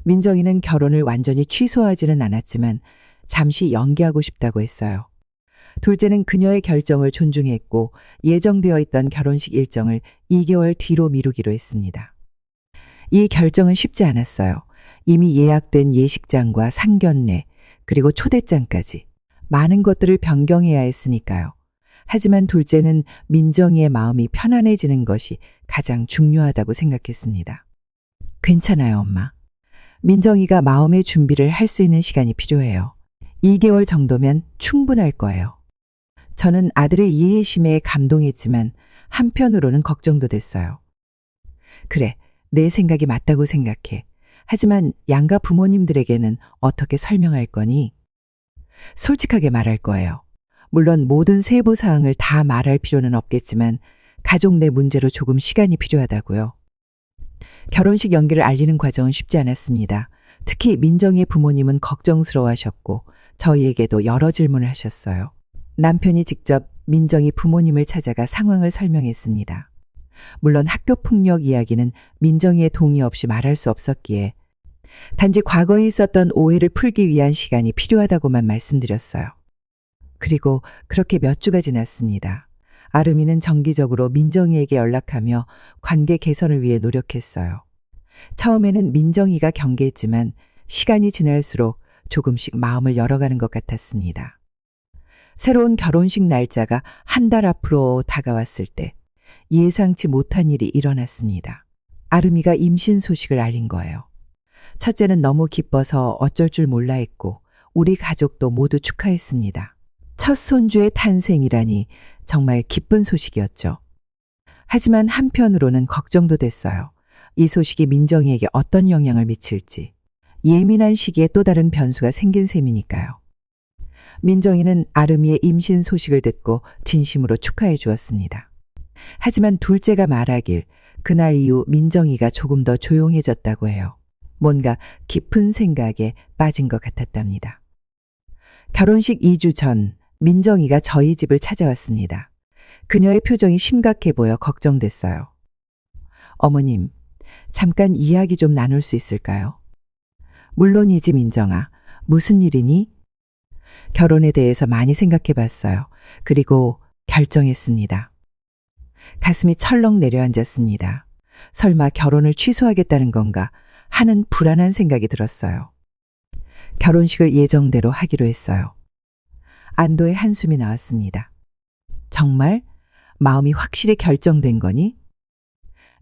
민정이는 결혼을 완전히 취소하지는 않았지만 잠시 연기하고 싶다고 했어요. 둘째는 그녀의 결정을 존중했고 예정되어 있던 결혼식 일정을 2개월 뒤로 미루기로 했습니다. 이 결정은 쉽지 않았어요. 이미 예약된 예식장과 상견례, 그리고 초대장까지 많은 것들을 변경해야 했으니까요. 하지만 둘째는 민정이의 마음이 편안해지는 것이 가장 중요하다고 생각했습니다. 괜찮아요, 엄마. 민정이가 마음의 준비를 할 수 있는 시간이 필요해요. 2개월 정도면 충분할 거예요. 저는 아들의 이해심에 감동했지만 한편으로는 걱정도 됐어요. 그래, 내 생각이 맞다고 생각해. 하지만 양가 부모님들에게는 어떻게 설명할 거니? 솔직하게 말할 거예요. 물론 모든 세부 사항을 다 말할 필요는 없겠지만 가족 내 문제로 조금 시간이 필요하다고요. 결혼식 연기를 알리는 과정은 쉽지 않았습니다. 특히 민정이의 부모님은 걱정스러워하셨고 저희에게도 여러 질문을 하셨어요. 남편이 직접 민정이 부모님을 찾아가 상황을 설명했습니다. 물론 학교 폭력 이야기는 민정이의 동의 없이 말할 수 없었기에 단지 과거에 있었던 오해를 풀기 위한 시간이 필요하다고만 말씀드렸어요. 그리고 그렇게 몇 주가 지났습니다. 아름이는 정기적으로 민정이에게 연락하며 관계 개선을 위해 노력했어요. 처음에는 민정이가 경계했지만 시간이 지날수록 조금씩 마음을 열어가는 것 같았습니다. 새로운 결혼식 날짜가 한 달 앞으로 다가왔을 때 예상치 못한 일이 일어났습니다. 아름이가 임신 소식을 알린 거예요. 첫째는 너무 기뻐서 어쩔 줄 몰라 했고 우리 가족도 모두 축하했습니다. 첫 손주의 탄생이라니 정말 기쁜 소식이었죠. 하지만 한편으로는 걱정도 됐어요. 이 소식이 민정이에게 어떤 영향을 미칠지. 예민한 시기에 또 다른 변수가 생긴 셈이니까요. 민정이는 아름이의 임신 소식을 듣고 진심으로 축하해 주었습니다. 하지만 둘째가 말하길 그날 이후 민정이가 조금 더 조용해졌다고 해요. 뭔가 깊은 생각에 빠진 것 같았답니다. 결혼식 2주 전 민정이가 저희 집을 찾아왔습니다. 그녀의 표정이 심각해 보여 걱정됐어요. 어머님, 잠깐 이야기 좀 나눌 수 있을까요? 물론이지 민정아. 무슨 일이니? 결혼에 대해서 많이 생각해 봤어요. 그리고 결정했습니다. 가슴이 철렁 내려앉았습니다. 설마 결혼을 취소하겠다는 건가 하는 불안한 생각이 들었어요. 결혼식을 예정대로 하기로 했어요. 안도의 한숨이 나왔습니다. 정말? 마음이 확실히 결정된 거니?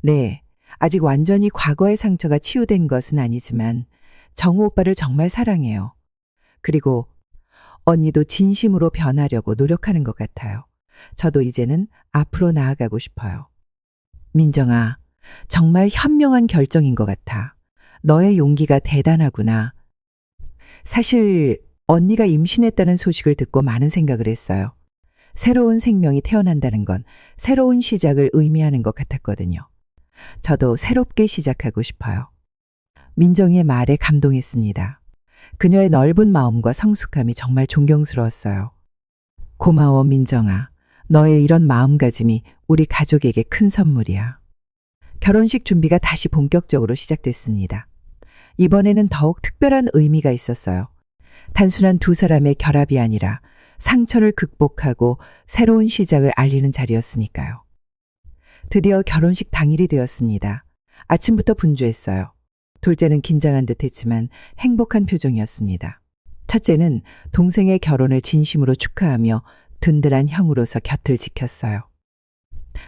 네, 아직 완전히 과거의 상처가 치유된 것은 아니지만 정우 오빠를 정말 사랑해요. 그리고 언니도 진심으로 변하려고 노력하는 것 같아요. 저도 이제는 앞으로 나아가고 싶어요. 민정아, 정말 현명한 결정인 것 같아. 너의 용기가 대단하구나. 사실 언니가 임신했다는 소식을 듣고 많은 생각을 했어요. 새로운 생명이 태어난다는 건 새로운 시작을 의미하는 것 같았거든요. 저도 새롭게 시작하고 싶어요. 민정이의 말에 감동했습니다. 그녀의 넓은 마음과 성숙함이 정말 존경스러웠어요. 고마워 민정아. 너의 이런 마음가짐이 우리 가족에게 큰 선물이야. 결혼식 준비가 다시 본격적으로 시작됐습니다. 이번에는 더욱 특별한 의미가 있었어요. 단순한 두 사람의 결합이 아니라 상처를 극복하고 새로운 시작을 알리는 자리였으니까요. 드디어 결혼식 당일이 되었습니다. 아침부터 분주했어요. 둘째는 긴장한 듯 했지만 행복한 표정이었습니다. 첫째는 동생의 결혼을 진심으로 축하하며 든든한 형으로서 곁을 지켰어요.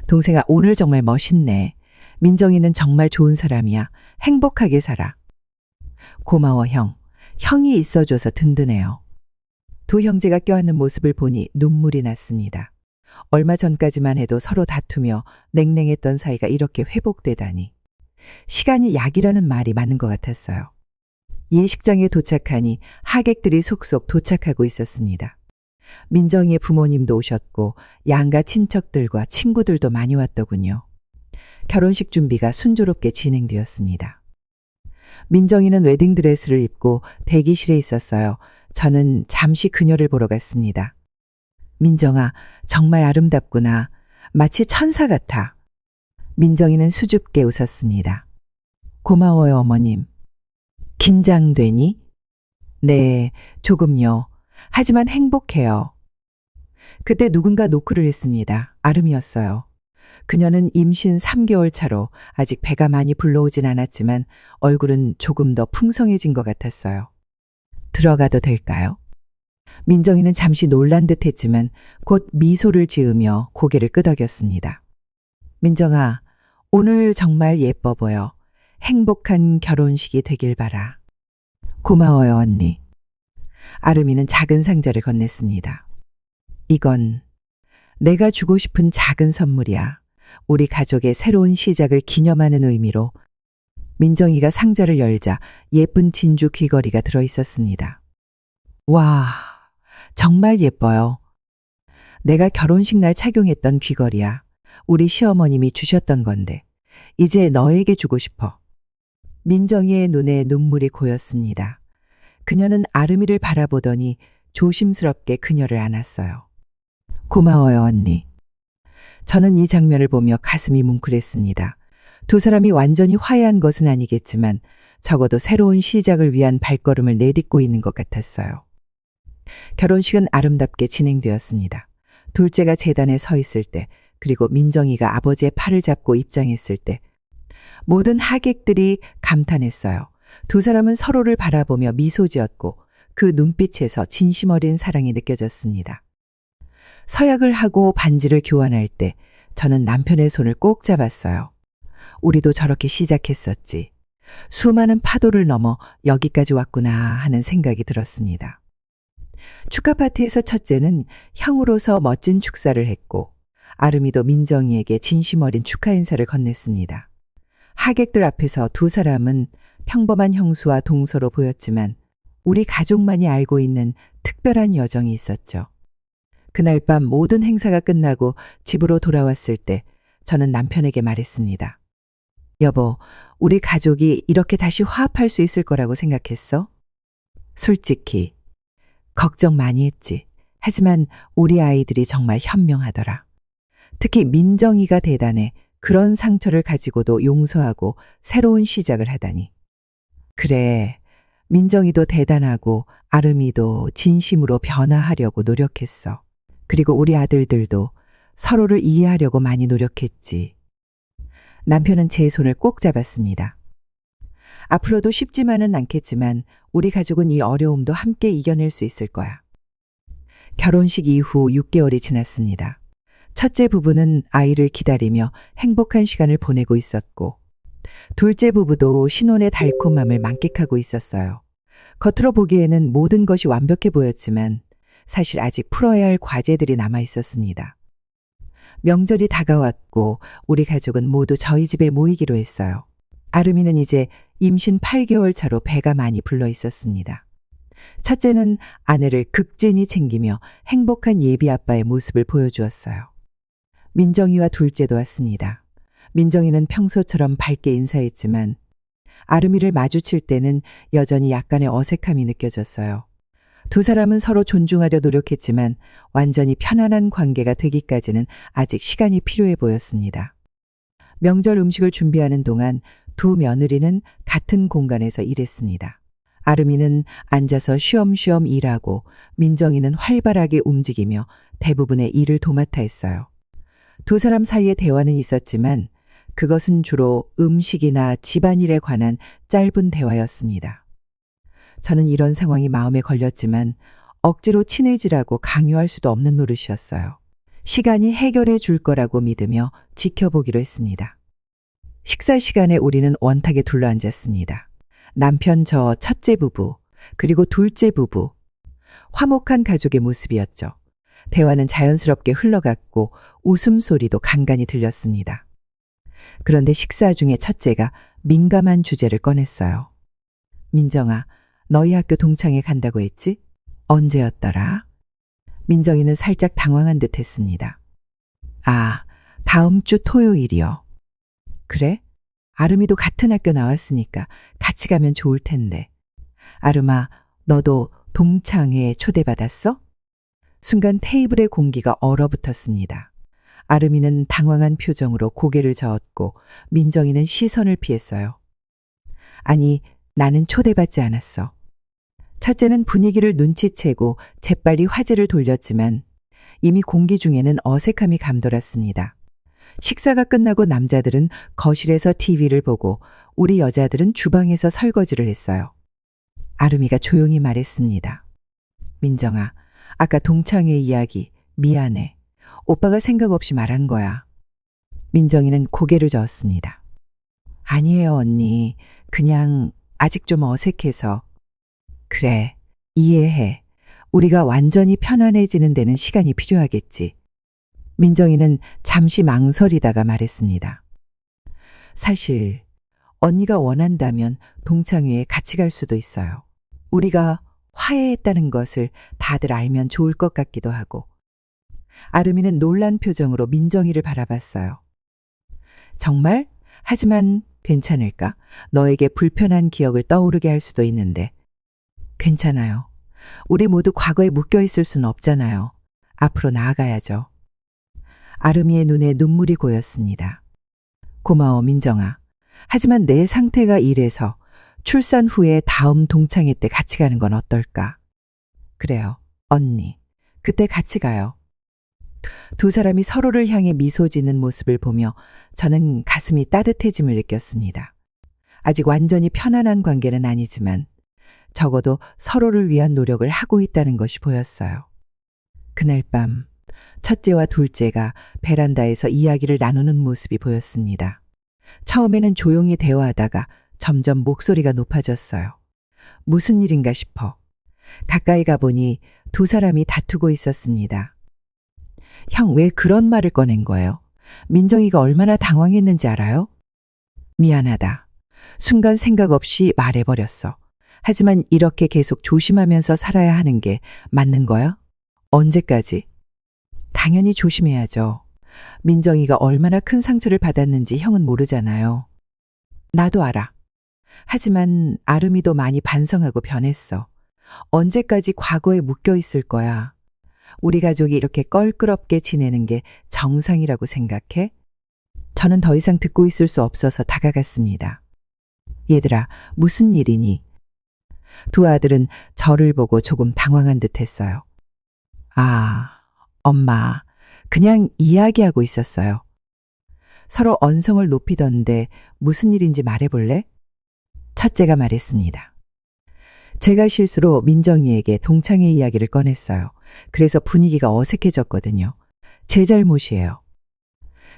동생아, 오늘 정말 멋있네. 민정이는 정말 좋은 사람이야. 행복하게 살아. 고마워 형. 형이 있어줘서 든든해요. 두 형제가 껴안는 모습을 보니 눈물이 났습니다. 얼마 전까지만 해도 서로 다투며 냉랭했던 사이가 이렇게 회복되다니. 시간이 약이라는 말이 맞는 것 같았어요. 예식장에 도착하니 하객들이 속속 도착하고 있었습니다. 민정이의 부모님도 오셨고 양가 친척들과 친구들도 많이 왔더군요. 결혼식 준비가 순조롭게 진행되었습니다. 민정이는 웨딩드레스를 입고 대기실에 있었어요. 저는 잠시 그녀를 보러 갔습니다. 민정아, 정말 아름답구나. 마치 천사 같아. 민정이는 수줍게 웃었습니다. 고마워요, 어머님. 긴장되니? 네, 조금요. 하지만 행복해요. 그때 누군가 노크를 했습니다. 아름이었어요. 그녀는 임신 3개월 차로 아직 배가 많이 불러오진 않았지만 얼굴은 조금 더 풍성해진 것 같았어요. 들어가도 될까요? 민정이는 잠시 놀란 듯 했지만 곧 미소를 지으며 고개를 끄덕였습니다. 민정아, 오늘 정말 예뻐 보여. 행복한 결혼식이 되길 바라. 고마워요, 언니. 아름이는 작은 상자를 건넸습니다. 이건 내가 주고 싶은 작은 선물이야. 우리 가족의 새로운 시작을 기념하는 의미로. 민정이가 상자를 열자 예쁜 진주 귀걸이가 들어있었습니다. 와, 정말 예뻐요. 내가 결혼식 날 착용했던 귀걸이야. 우리 시어머님이 주셨던 건데 이제 너에게 주고 싶어. 민정이의 눈에 눈물이 고였습니다. 그녀는 아름이를 바라보더니 조심스럽게 그녀를 안았어요. 고마워요, 언니. 저는 이 장면을 보며 가슴이 뭉클했습니다. 두 사람이 완전히 화해한 것은 아니겠지만 적어도 새로운 시작을 위한 발걸음을 내딛고 있는 것 같았어요. 결혼식은 아름답게 진행되었습니다. 둘째가 제단에 서 있을 때, 그리고 민정이가 아버지의 팔을 잡고 입장했을 때 모든 하객들이 감탄했어요. 두 사람은 서로를 바라보며 미소 지었고 그 눈빛에서 진심 어린 사랑이 느껴졌습니다. 서약을 하고 반지를 교환할 때 저는 남편의 손을 꼭 잡았어요. 우리도 저렇게 시작했었지. 수많은 파도를 넘어 여기까지 왔구나 하는 생각이 들었습니다. 축하 파티에서 첫째는 형으로서 멋진 축사를 했고 아름이도 민정이에게 진심 어린 축하 인사를 건넸습니다. 하객들 앞에서 두 사람은 평범한 형수와 동서로 보였지만 우리 가족만이 알고 있는 특별한 여정이 있었죠. 그날 밤 모든 행사가 끝나고 집으로 돌아왔을 때 저는 남편에게 말했습니다. 여보, 우리 가족이 이렇게 다시 화합할 수 있을 거라고 생각했어? 솔직히 걱정 많이 했지. 하지만 우리 아이들이 정말 현명하더라. 특히 민정이가 대단해. 그런 상처를 가지고도 용서하고 새로운 시작을 하다니. 그래, 민정이도 대단하고 아름이도 진심으로 변화하려고 노력했어. 그리고 우리 아들들도 서로를 이해하려고 많이 노력했지. 남편은 제 손을 꼭 잡았습니다. 앞으로도 쉽지만은 않겠지만 우리 가족은 이 어려움도 함께 이겨낼 수 있을 거야. 결혼식 이후 6개월이 지났습니다. 첫째 부부는 아이를 기다리며 행복한 시간을 보내고 있었고 둘째 부부도 신혼의 달콤함을 만끽하고 있었어요. 겉으로 보기에는 모든 것이 완벽해 보였지만 사실 아직 풀어야 할 과제들이 남아 있었습니다. 명절이 다가왔고 우리 가족은 모두 저희 집에 모이기로 했어요. 아름이는 이제 임신 8개월 차로 배가 많이 불러 있었습니다. 첫째는 아내를 극진히 챙기며 행복한 예비 아빠의 모습을 보여주었어요. 민정이와 둘째도 왔습니다. 민정이는 평소처럼 밝게 인사했지만 아름이를 마주칠 때는 여전히 약간의 어색함이 느껴졌어요. 두 사람은 서로 존중하려 노력했지만 완전히 편안한 관계가 되기까지는 아직 시간이 필요해 보였습니다. 명절 음식을 준비하는 동안 두 며느리는 같은 공간에서 일했습니다. 아름이는 앉아서 쉬엄쉬엄 일하고 민정이는 활발하게 움직이며 대부분의 일을 도맡아 했어요. 두 사람 사이에 대화는 있었지만 그것은 주로 음식이나 집안일에 관한 짧은 대화였습니다. 저는 이런 상황이 마음에 걸렸지만 억지로 친해지라고 강요할 수도 없는 노릇이었어요. 시간이 해결해 줄 거라고 믿으며 지켜보기로 했습니다. 식사 시간에 우리는 원탁에 둘러앉았습니다. 남편, 저, 첫째 부부, 그리고 둘째 부부. 화목한 가족의 모습이었죠. 대화는 자연스럽게 흘러갔고 웃음소리도 간간히 들렸습니다. 그런데 식사 중에 첫째가 민감한 주제를 꺼냈어요. 민정아, 너희 학교 동창회 간다고 했지? 언제였더라? 민정이는 살짝 당황한 듯 했습니다. 아, 다음 주 토요일이요. 그래? 아름이도 같은 학교 나왔으니까 같이 가면 좋을 텐데. 아름아, 너도 동창회에 초대받았어? 순간 테이블의 공기가 얼어붙었습니다. 아름이는 당황한 표정으로 고개를 저었고 민정이는 시선을 피했어요. 아니, 나는 초대받지 않았어. 첫째는 분위기를 눈치채고 재빨리 화제를 돌렸지만 이미 공기 중에는 어색함이 감돌았습니다. 식사가 끝나고 남자들은 거실에서 TV를 보고 우리 여자들은 주방에서 설거지를 했어요. 아름이가 조용히 말했습니다. 민정아, 아까 동창회 이야기 미안해. 오빠가 생각 없이 말한 거야. 민정이는 고개를 저었습니다. 아니에요, 언니. 그냥 아직 좀 어색해서. 그래, 이해해. 우리가 완전히 편안해지는 데는 시간이 필요하겠지. 민정이는 잠시 망설이다가 말했습니다. 사실 언니가 원한다면 동창회에 같이 갈 수도 있어요. 우리가 화해했다는 것을 다들 알면 좋을 것 같기도 하고. 아름이는 놀란 표정으로 민정이를 바라봤어요. 정말? 하지만 괜찮을까? 너에게 불편한 기억을 떠오르게 할 수도 있는데. 괜찮아요. 우리 모두 과거에 묶여 있을 수는 없잖아요. 앞으로 나아가야죠. 아름이의 눈에 눈물이 고였습니다. 고마워, 민정아. 하지만 내 상태가 이래서 출산 후에 다음 동창회 때 같이 가는 건 어떨까? 그래요, 언니. 그때 같이 가요. 두 사람이 서로를 향해 미소 짓는 모습을 보며 저는 가슴이 따뜻해짐을 느꼈습니다. 아직 완전히 편안한 관계는 아니지만 적어도 서로를 위한 노력을 하고 있다는 것이 보였어요. 그날 밤 첫째와 둘째가 베란다에서 이야기를 나누는 모습이 보였습니다. 처음에는 조용히 대화하다가 점점 목소리가 높아졌어요. 무슨 일인가 싶어. 가까이 가보니 두 사람이 다투고 있었습니다. 형, 왜 그런 말을 꺼낸 거예요? 민정이가 얼마나 당황했는지 알아요? 미안하다. 순간 생각 없이 말해버렸어. 하지만 이렇게 계속 조심하면서 살아야 하는 게 맞는 거야? 언제까지? 당연히 조심해야죠. 민정이가 얼마나 큰 상처를 받았는지 형은 모르잖아요. 나도 알아. 하지만 아름이도 많이 반성하고 변했어. 언제까지 과거에 묶여 있을 거야. 우리 가족이 이렇게 껄끄럽게 지내는 게 정상이라고 생각해? 저는 더 이상 듣고 있을 수 없어서 다가갔습니다. 얘들아, 무슨 일이니? 두 아들은 저를 보고 조금 당황한 듯 했어요. 아, 엄마, 그냥 이야기하고 있었어요. 서로 언성을 높이던데 무슨 일인지 말해볼래? 첫째가 말했습니다. 제가 실수로 민정이에게 동창회 이야기를 꺼냈어요. 그래서 분위기가 어색해졌거든요. 제 잘못이에요.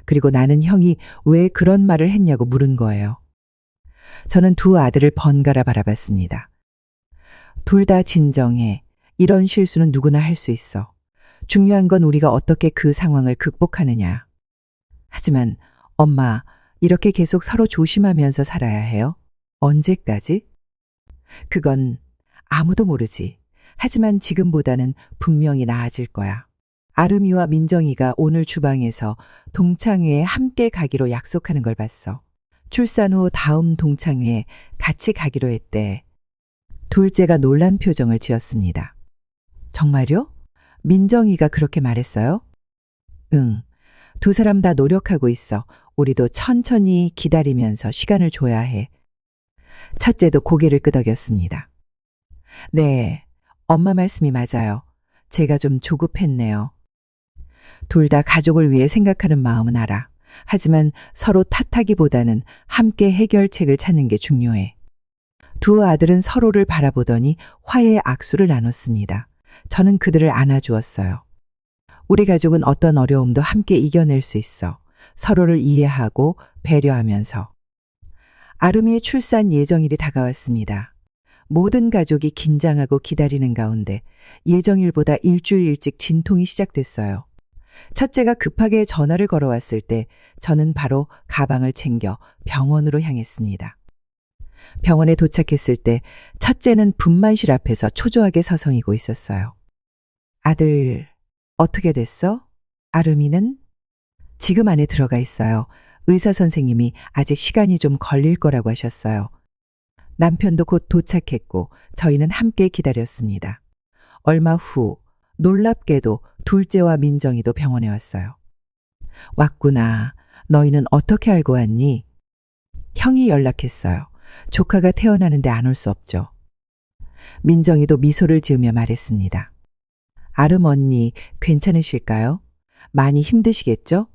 그리고 나는 형이 왜 그런 말을 했냐고 물은 거예요. 저는 두 아들을 번갈아 바라봤습니다. 둘 다 진정해. 이런 실수는 누구나 할 수 있어. 중요한 건 우리가 어떻게 그 상황을 극복하느냐. 하지만 엄마, 이렇게 계속 서로 조심하면서 살아야 해요? 언제까지? 그건 아무도 모르지. 하지만 지금보다는 분명히 나아질 거야. 아름이와 민정이가 오늘 주방에서 동창회에 함께 가기로 약속하는 걸 봤어. 출산 후 다음 동창회에 같이 가기로 했대. 둘째가 놀란 표정을 지었습니다. 정말요? 민정이가 그렇게 말했어요? 응. 두 사람 다 노력하고 있어. 우리도 천천히 기다리면서 시간을 줘야 해. 첫째도 고개를 끄덕였습니다. 네, 엄마 말씀이 맞아요. 제가 좀 조급했네요. 둘 다 가족을 위해 생각하는 마음은 알아. 하지만 서로 탓하기보다는 함께 해결책을 찾는 게 중요해. 두 아들은 서로를 바라보더니 화해의 악수를 나눴습니다. 저는 그들을 안아주었어요. 우리 가족은 어떤 어려움도 함께 이겨낼 수 있어. 서로를 이해하고 배려하면서. 아름이의 출산 예정일이 다가왔습니다. 모든 가족이 긴장하고 기다리는 가운데 예정일보다 일주일 일찍 진통이 시작됐어요. 첫째가 급하게 전화를 걸어왔을 때 저는 바로 가방을 챙겨 병원으로 향했습니다. 병원에 도착했을 때 첫째는 분만실 앞에서 초조하게 서성이고 있었어요. 아들, 어떻게 됐어? 아름이는? 지금 안에 들어가 있어요. 의사 선생님이 아직 시간이 좀 걸릴 거라고 하셨어요. 남편도 곧 도착했고 저희는 함께 기다렸습니다. 얼마 후 놀랍게도 둘째와 민정이도 병원에 왔어요. 왔구나. 너희는 어떻게 알고 왔니? 형이 연락했어요. 조카가 태어나는데 안 올 수 없죠. 민정이도 미소를 지으며 말했습니다. 아름 언니 괜찮으실까요? 많이 힘드시겠죠?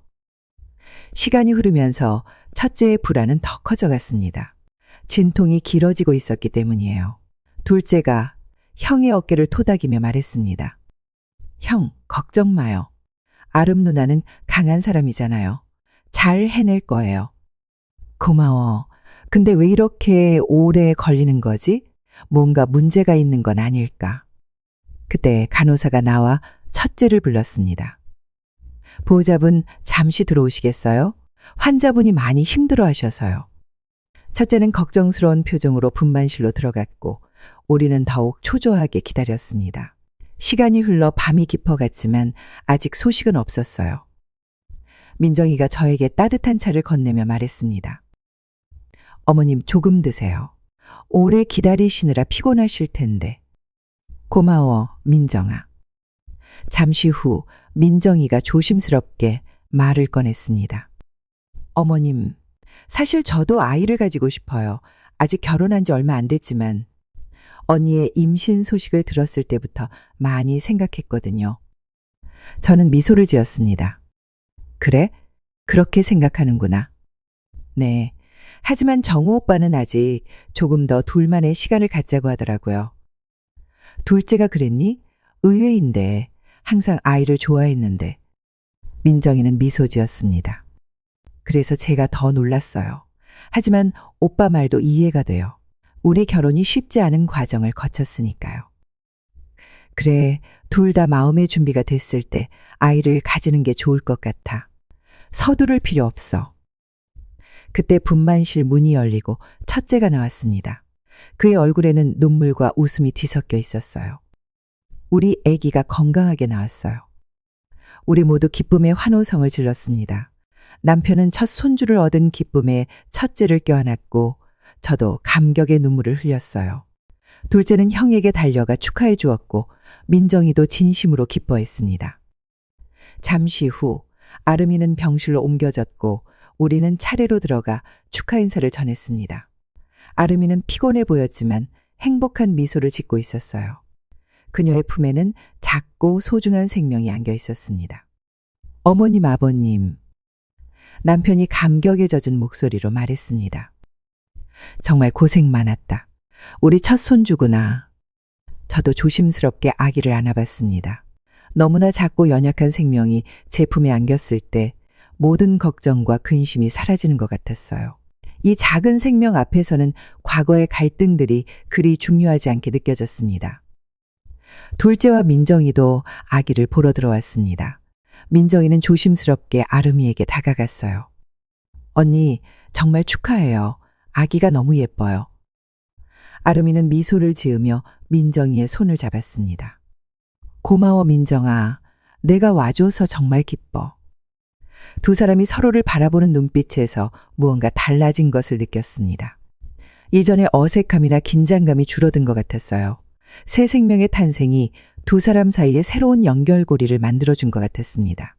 시간이 흐르면서 첫째의 불안은 더 커져갔습니다. 진통이 길어지고 있었기 때문이에요. 둘째가 형의 어깨를 토닥이며 말했습니다. 형, 걱정 마요. 아름 누나는 강한 사람이잖아요. 잘 해낼 거예요. 고마워. 근데 왜 이렇게 오래 걸리는 거지? 뭔가 문제가 있는 건 아닐까? 그때 간호사가 나와 첫째를 불렀습니다. 보호자분 잠시 들어오시겠어요? 환자분이 많이 힘들어 하셔서요. 첫째는 걱정스러운 표정으로 분만실로 들어갔고 우리는 더욱 초조하게 기다렸습니다. 시간이 흘러 밤이 깊어갔지만 아직 소식은 없었어요. 민정이가 저에게 따뜻한 차를 건네며 말했습니다. 어머님 조금 드세요. 오래 기다리시느라 피곤하실 텐데. 고마워, 민정아. 잠시 후 민정이가 조심스럽게 말을 꺼냈습니다. 어머님, 사실 저도 아이를 가지고 싶어요. 아직 결혼한 지 얼마 안 됐지만 언니의 임신 소식을 들었을 때부터 많이 생각했거든요. 저는 미소를 지었습니다. 그래? 그렇게 생각하는구나. 네. 하지만 정우 오빠는 아직 조금 더 둘만의 시간을 갖자고 하더라고요. 둘째가 그랬니? 의외인데 항상 아이를 좋아했는데. 민정이는 미소 지었습니다. 그래서 제가 더 놀랐어요. 하지만 오빠 말도 이해가 돼요. 우리 결혼이 쉽지 않은 과정을 거쳤으니까요. 그래, 둘 다 마음의 준비가 됐을 때 아이를 가지는 게 좋을 것 같아. 서두를 필요 없어. 그때 분만실 문이 열리고 첫째가 나왔습니다. 그의 얼굴에는 눈물과 웃음이 뒤섞여 있었어요. 우리 아기가 건강하게 나왔어요. 우리 모두 기쁨의 환호성을 질렀습니다. 남편은 첫 손주를 얻은 기쁨에 첫째를 껴안았고 저도 감격의 눈물을 흘렸어요. 둘째는 형에게 달려가 축하해 주었고 민정이도 진심으로 기뻐했습니다. 잠시 후 아름이는 병실로 옮겨졌고 우리는 차례로 들어가 축하 인사를 전했습니다. 아름이는 피곤해 보였지만 행복한 미소를 짓고 있었어요. 그녀의 품에는 작고 소중한 생명이 안겨 있었습니다. 어머님, 아버님. 남편이 감격에 젖은 목소리로 말했습니다. 정말 고생 많았다. 우리 첫 손주구나. 저도 조심스럽게 아기를 안아봤습니다. 너무나 작고 연약한 생명이 제 품에 안겼을 때 모든 걱정과 근심이 사라지는 것 같았어요. 이 작은 생명 앞에서는 과거의 갈등들이 그리 중요하지 않게 느껴졌습니다. 둘째와 민정이도 아기를 보러 들어왔습니다. 민정이는 조심스럽게 아름이에게 다가갔어요. 언니, 정말 축하해요. 아기가 너무 예뻐요. 아름이는 미소를 지으며 민정이의 손을 잡았습니다. 고마워, 민정아. 내가 와줘서 정말 기뻐. 두 사람이 서로를 바라보는 눈빛에서 무언가 달라진 것을 느꼈습니다. 이전의 어색함이나 긴장감이 줄어든 것 같았어요. 새 생명의 탄생이 두 사람 사이에 새로운 연결고리를 만들어준 것 같았습니다.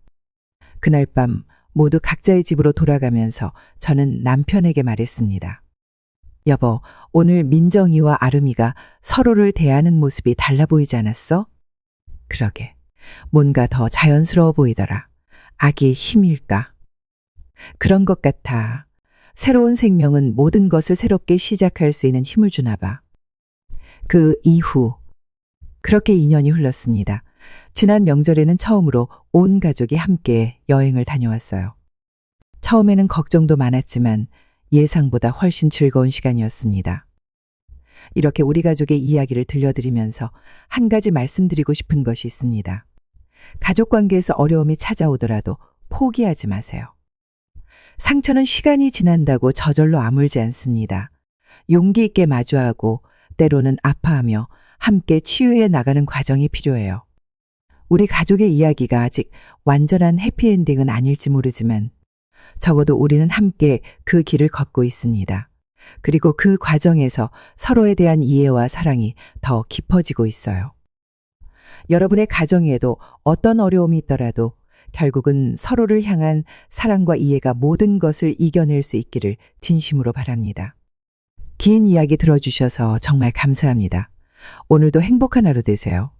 그날 밤 모두 각자의 집으로 돌아가면서 저는 남편에게 말했습니다. 여보, 오늘 민정이와 아름이가 서로를 대하는 모습이 달라 보이지 않았어? 그러게, 뭔가 더 자연스러워 보이더라. 아기의 힘일까? 그런 것 같아. 새로운 생명은 모든 것을 새롭게 시작할 수 있는 힘을 주나 봐. 그 이후 그렇게 2년이 흘렀습니다. 지난 명절에는 처음으로 온 가족이 함께 여행을 다녀왔어요. 처음에는 걱정도 많았지만 예상보다 훨씬 즐거운 시간이었습니다. 이렇게 우리 가족의 이야기를 들려드리면서 한 가지 말씀드리고 싶은 것이 있습니다. 가족 관계에서 어려움이 찾아오더라도 포기하지 마세요. 상처는 시간이 지난다고 저절로 아물지 않습니다. 용기 있게 마주하고 때로는 아파하며 함께 치유해 나가는 과정이 필요해요. 우리 가족의 이야기가 아직 완전한 해피엔딩은 아닐지 모르지만 적어도 우리는 함께 그 길을 걷고 있습니다. 그리고 그 과정에서 서로에 대한 이해와 사랑이 더 깊어지고 있어요. 여러분의 가정에도 어떤 어려움이 있더라도 결국은 서로를 향한 사랑과 이해가 모든 것을 이겨낼 수 있기를 진심으로 바랍니다. 긴 이야기 들어주셔서 정말 감사합니다. 오늘도 행복한 하루 되세요.